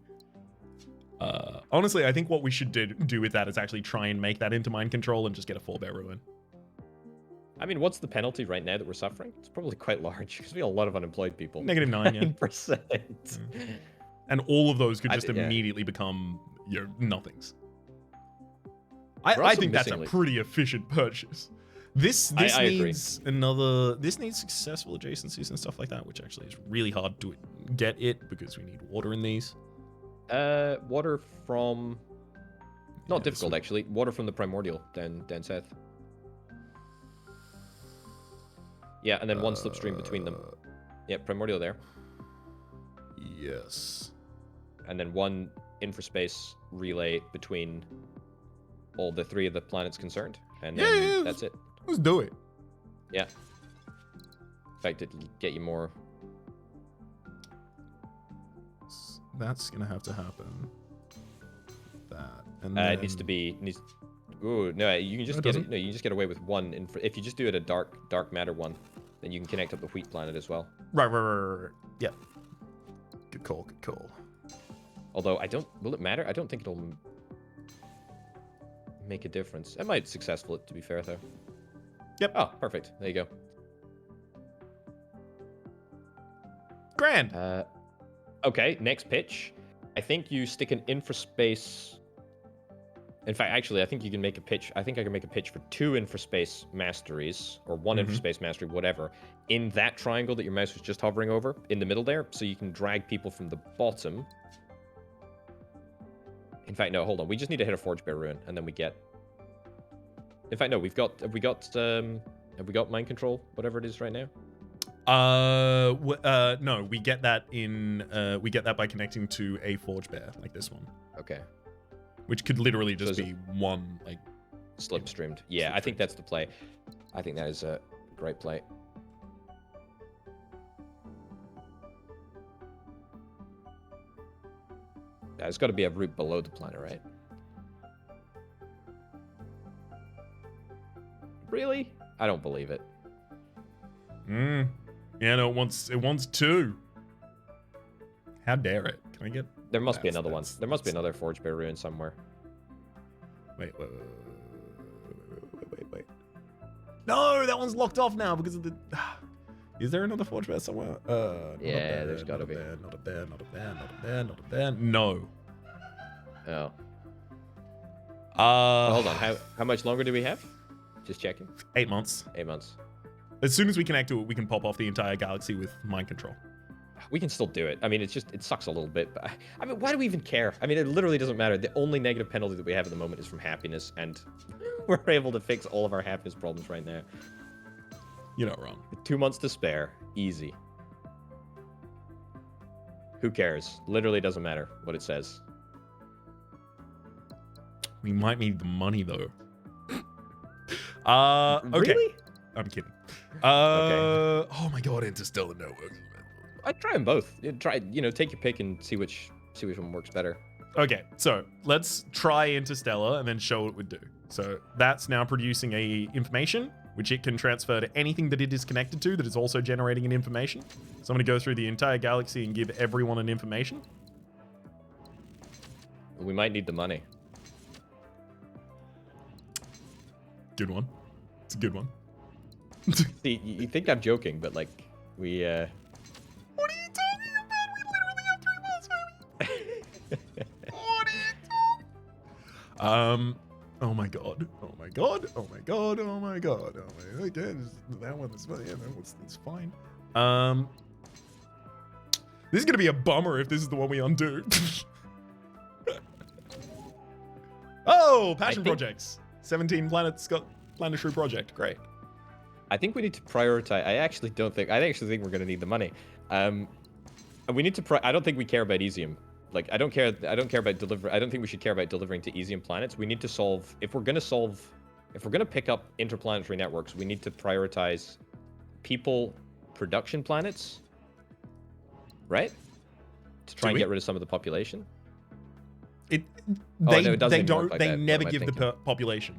Honestly, I think what we should do with that is actually try and make that into mind control and just get a 4-bear ruin.
I mean, what's the penalty right now that we're suffering? It's probably quite large because we have a lot of unemployed people.
-9, yeah.
9%.
And all of those could just immediately become, you know, nothings. I think that's a pretty efficient purchase. This needs another. This needs successful adjacencies and stuff like that, which actually is really hard to get it because we need water in these.
Water from. Not difficult actually. Water from the primordial down south. Yeah, and then one slipstream between them. Yeah, primordial there.
Yes.
And then one infraspace relay between all the 3 of the planets concerned, and then that's it.
Let's do it.
Yeah. In fact, it'll get you more.
That's gonna have to happen. That and then...
it needs to be Ooh, no, you can just
No, it
get
doesn't.
no, you can just get away with one. If you just do it a dark matter one, then you can connect up the wheat planet as well.
Right. Yep. Good call.
Although will it matter? I don't think it'll make a difference. It might successful it, to be fair, though.
Yep.
Oh, perfect. There you go.
Grand.
Okay, next pitch. I think you stick an infraspace. In fact, actually, I think you can make a pitch. I think I can make a pitch for 2 infraspace masteries, or 1 infraspace mastery, whatever, in that triangle that your mouse was just hovering over, in the middle there, so you can drag people from the bottom. In fact, no, hold on. We just need to hit a Forge Bear Ruin, and then we get... In fact, no, have we got mind control, whatever it is right now?
No, we get that by connecting to a Forge Bear, like this one.
Okay.
Which could literally just be one, like...
Slipstreamed. Yeah, I think that's the play. I think that is a great play. There's got to be a route below the planet, right? Really? I don't believe it.
Yeah, no, it wants 2. How dare it? Can I get...
There must be another one. There must be another Forge Bear Ruin somewhere.
Wait. No, that one's locked off now because of the... Is there another Forge Bear somewhere?
Yeah, there's gotta be.
Not a bear. No.
Oh. Hold on. How much longer do we have? Just checking.
8 months.
8 months.
As soon as we connect to it, we can pop off the entire galaxy with mind control.
We can still do it. I mean, it sucks a little bit, but I mean, why do we even care? I mean, it literally doesn't matter. The only negative penalty that we have at the moment is from happiness, and we're able to fix all of our happiness problems right now.
You're not wrong.
2 months to spare. Easy. Who cares? Literally doesn't matter what it says.
We might need the money, though. Okay.
Really?
I'm kidding.
Okay.
Oh my god, Interstellar Networks.
I'd try them both. Take your pick and see which one works better.
Okay, so let's try Interstellar and then show what it would do. So that's now producing a information, which it can transfer to anything that it is connected to that is also generating an information. So I'm going to go through the entire galaxy and give everyone an information.
We might need the money.
Good one. It's a good one.
See, you think I'm joking, but like, we,
What are you talking about? We literally have 3 months, baby. What are you talking? Oh my god. Again, that one is fine. Yeah, it's fine. This is gonna be a bummer if this is the one we undo. Oh, passion projects. 17 planets got planetary project. Great.
I think we need to prioritize. I actually think we're gonna need the money. We need to. I don't think we care about Izzium. Like, I don't care about deliver. I don't think we should care about delivering to Izzium planets. We need to solve. If we're gonna pick up interplanetary networks, we need to prioritize people production planets, right? To try and get rid of some of the population.
They never give the population.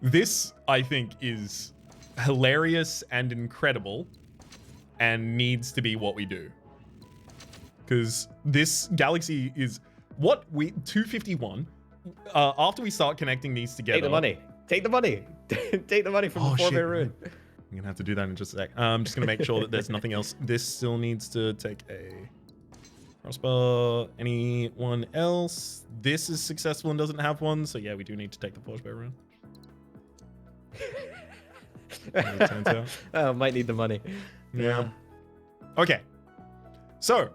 This, I think, is hilarious and incredible and needs to be what we do. Because this galaxy is 251. After we start connecting these together...
Take the money. Take the money. Take the money from the 4-bear ruin.
I'm going to have to do that in just a sec. I'm just going to make sure that there's nothing else. This still needs to take a crossbar. Anyone else? This is successful and doesn't have one. So yeah, we do need to take the 4-bear ruin.
Oh, might need the money.
Yeah. Okay. So,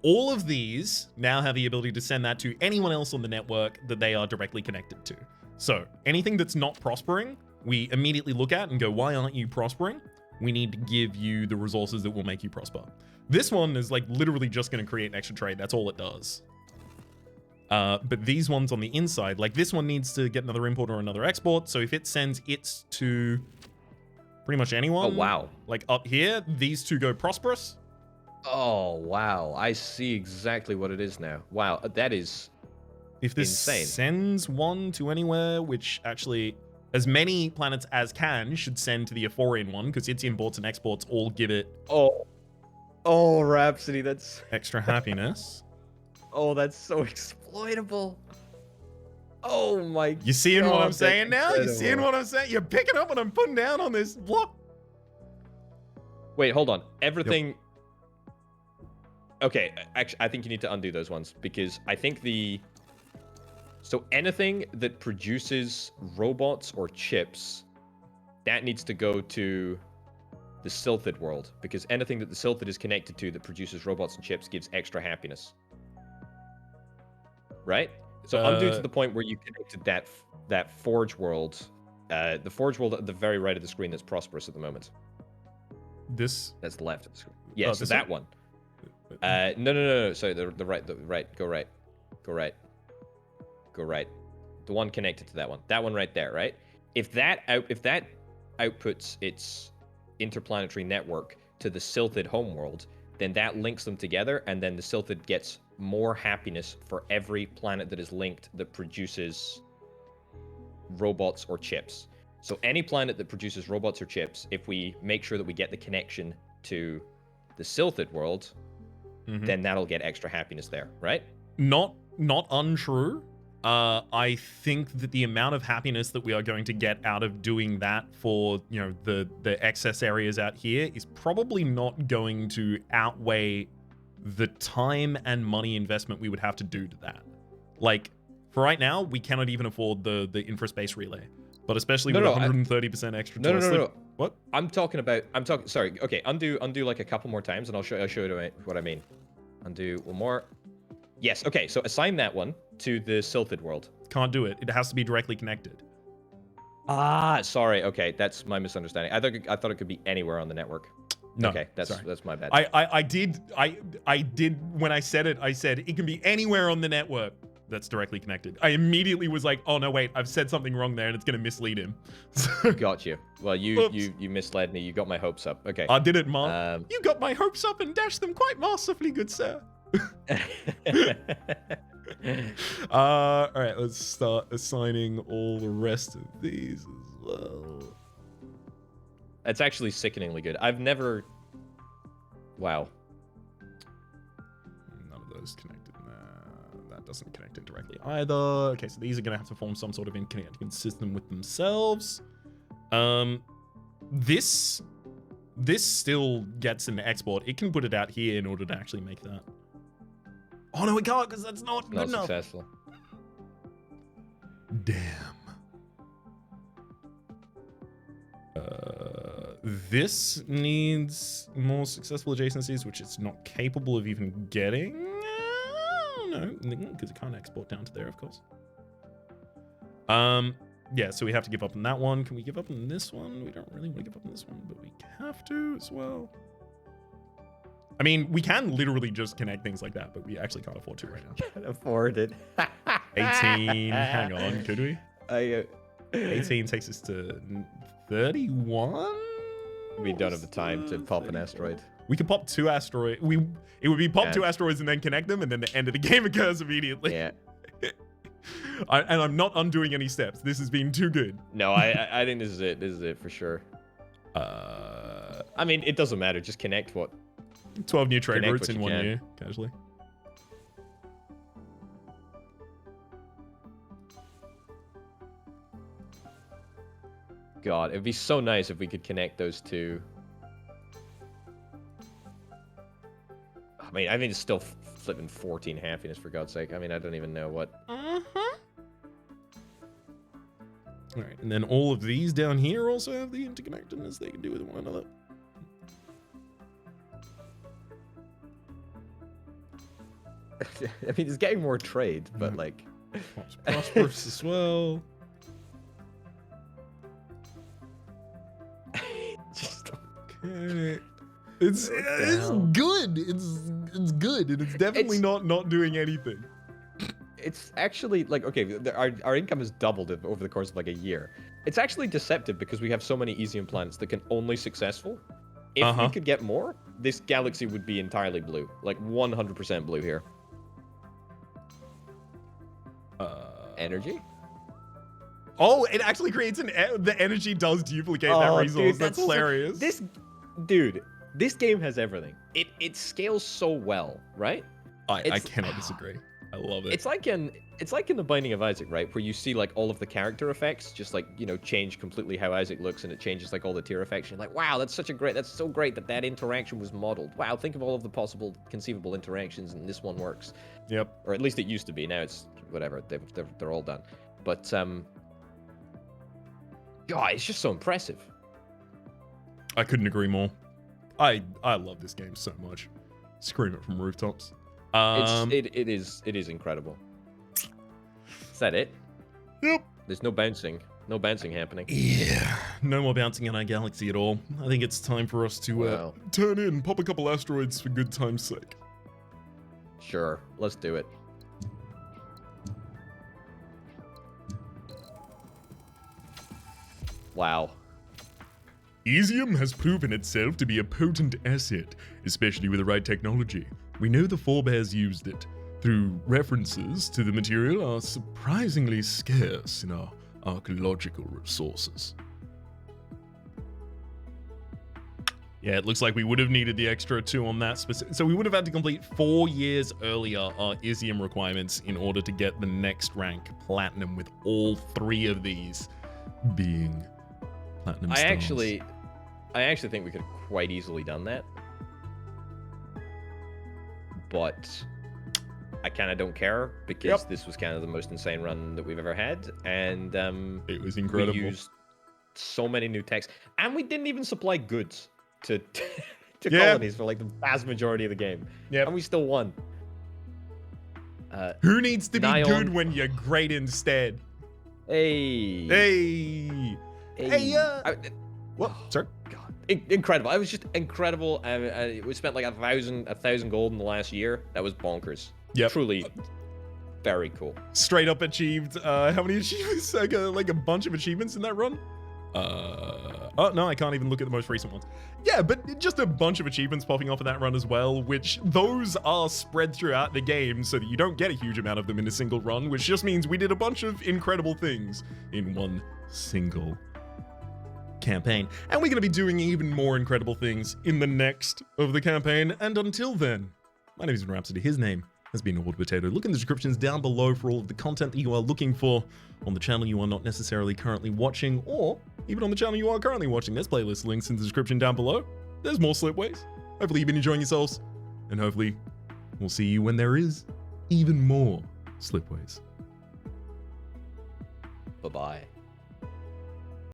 all of these now have the ability to send that to anyone else on the network that they are directly connected to. So, anything that's not prospering, we immediately look at and go, why aren't you prospering? We need to give you the resources that will make you prosper. This one is like literally just going to create an extra trade. That's all it does. But these ones on the inside, like this one needs to get another import or another export. So if it sends its to pretty much anyone.
Oh, wow.
Like up here, these two go prosperous.
Oh, wow. I see exactly what it is now. Wow, that is
If this
insane.
sends one to anywhere, which actually, as many planets as can, should send to the Euphorian one, because its imports and exports all give it
Oh, Rhapsody, that's...
extra happiness.
Oh, that's so exploitable. Oh my
You seeing what I'm
God,
saying
that's
now? You seeing
incredible.
what I'm saying? You're picking up what I'm putting down on this block.
Wait, hold on. Everything... Okay, actually, I think you need to undo those ones, because I think the... So anything that produces robots or chips, that needs to go to the Silphid world, because anything that the Silphid is connected to that produces robots and chips gives extra happiness. Right? So undo to the point where you connected that Forge world, the Forge world at the very right of the screen that's prosperous at the moment.
This?
That's the left of the screen. Yeah,
Oh,
so
this
that one. No. Sorry, the right. Go right. Go right. Go right. The one connected to that one. That one right there, right? If that outputs its interplanetary network to the Silphid homeworld, then that links them together, and then the Silphid gets more happiness for every planet that is linked that produces robots or chips. So any planet that produces robots or chips, if we make sure that we get the connection to the Silphid world, then that'll get extra happiness there, right?
Not untrue. I think that the amount of happiness that we are going to get out of doing that for, you know, the excess areas out here is probably not going to outweigh the time and money investment we would have to do to that. Like, for right now, we cannot even afford the infraspace relay. But especially with 130% extra to
No.
What?
Sorry. Okay, undo like a couple more times, and I'll show you what I mean. Undo one more. Yes. Okay. So assign that one to the Silphid world.
Can't do it. It has to be directly connected.
Ah, sorry. Okay, that's my misunderstanding. I thought it could be anywhere on the network.
No,
okay, that's my bad.
I did when I said it. I said it can be anywhere on the network that's directly connected. I immediately was like, oh no, wait, I've said something wrong there, and it's gonna mislead him.
Got you. Well, you misled me. You got my hopes up. Okay.
I did it, Mark. You got my hopes up and dashed them quite masterfully, good sir. All right, let's start assigning all the rest of these as well.
It's actually sickeningly good. I've never... Wow.
None of those connected. Nah, that doesn't connect it directly either. Okay, so these are going to have to form some sort of interconnecting system with themselves. This still gets an export. It can put it out here in order to actually make that. Oh, no, it can't, because that's not good enough.
Successful.
Damn. This needs more successful adjacencies, which it's not capable of even getting. No, because it can't export down to there, of course. Yeah, so we have to give up on that one. Can we give up on this one? We don't really want to give up on this one, but we have to as well. I mean, we can literally just connect things like that, but we actually can't afford to right now.
Can't afford it.
18. Hang on, could we? 18 takes us to 31?
We don't have the time to pop an asteroid.
We could pop 2 asteroids. It would be pop 2 asteroids and then connect them, and then the end of the game occurs immediately.
Yeah.
And I'm not undoing any steps. This has been too good.
No, I think this is it. This is it for sure. I mean, it doesn't matter. Just connect what.
12 new trade routes in 1 year, casually.
God, it'd be so nice if we could connect those two. I mean, I think it's still flipping 14 happiness, for God's sake. I mean, I don't even know what.
All right, and then all of these down here also have the interconnectedness they can do with one another.
I mean, it's getting more trade, but like...
Prosperous as well.
Just...
Okay. It's good. It's good, and it's definitely not doing anything.
It's actually like, okay, our income has doubled over the course of like a year. It's actually deceptive because we have so many Izzium planets that can only successful. If we could get more, this galaxy would be entirely blue, like 100% blue here. Energy?
Oh, it actually creates the energy does duplicate that resource.
Dude,
that's hilarious.
This game has everything. It scales so well, right?
I cannot disagree. I love it.
It's like in The Binding of Isaac, right, where you see like all of the character effects just like, you know, change completely how Isaac looks, and it changes like all the tier effects. You're like, wow, that's so great that interaction was modeled. Wow, think of all of the possible conceivable interactions, and this one works.
Yep.
Or at least it used to be. Now it's whatever. They're all done. But God, it's just so impressive.
I couldn't agree more. I love this game so much. Scream it from rooftops.
It is incredible. Is that it?
Yep.
There's no bouncing happening.
Yeah, no more bouncing in our galaxy at all. I think it's time for us to turn in, pop a couple asteroids for good time's sake.
Sure, let's do it. Wow.
Izzium has proven itself to be a potent asset, especially with the right technology. We know the forebears used it. Through references to the material are surprisingly scarce in our archaeological resources. Yeah, it looks like we would have needed the extra 2 on that specific. So we would have had to complete 4 years earlier our Izzium requirements in order to get the next rank platinum, with all 3 of these being platinum stars.
I actually think we could have quite easily done that. But I kind of don't care, because this was kind of the most insane run that we've ever had, and
it was incredible.
We used so many new techs, and we didn't even supply goods to colonies for like the vast majority of the game. And we still won.
Who needs to be good when you're great instead?
Hey.
What? Sorry?
God, incredible. I was just incredible. We spent like 1,000 gold in the last year. That was bonkers.
Yep.
Truly very cool.
Straight up achieved, how many achievements? Like a bunch of achievements in that run? Oh, no, I can't even look at the most recent ones. Yeah, but just a bunch of achievements popping off in that run as well, which those are spread throughout the game so that you don't get a huge amount of them in a single run, which just means we did a bunch of incredible things in one single campaign. And we're going to be doing even more incredible things in the next of the campaign. And until then, my name is Rhapsody. His name has been Old Potato. Look in the descriptions down below for all of the content that you are looking for on the channel you are not necessarily currently watching, or even on the channel you are currently watching. There's playlist links in the description down below. There's more Slipways. Hopefully you've been enjoying yourselves, and hopefully we'll see you when there is even more Slipways.
Bye-bye.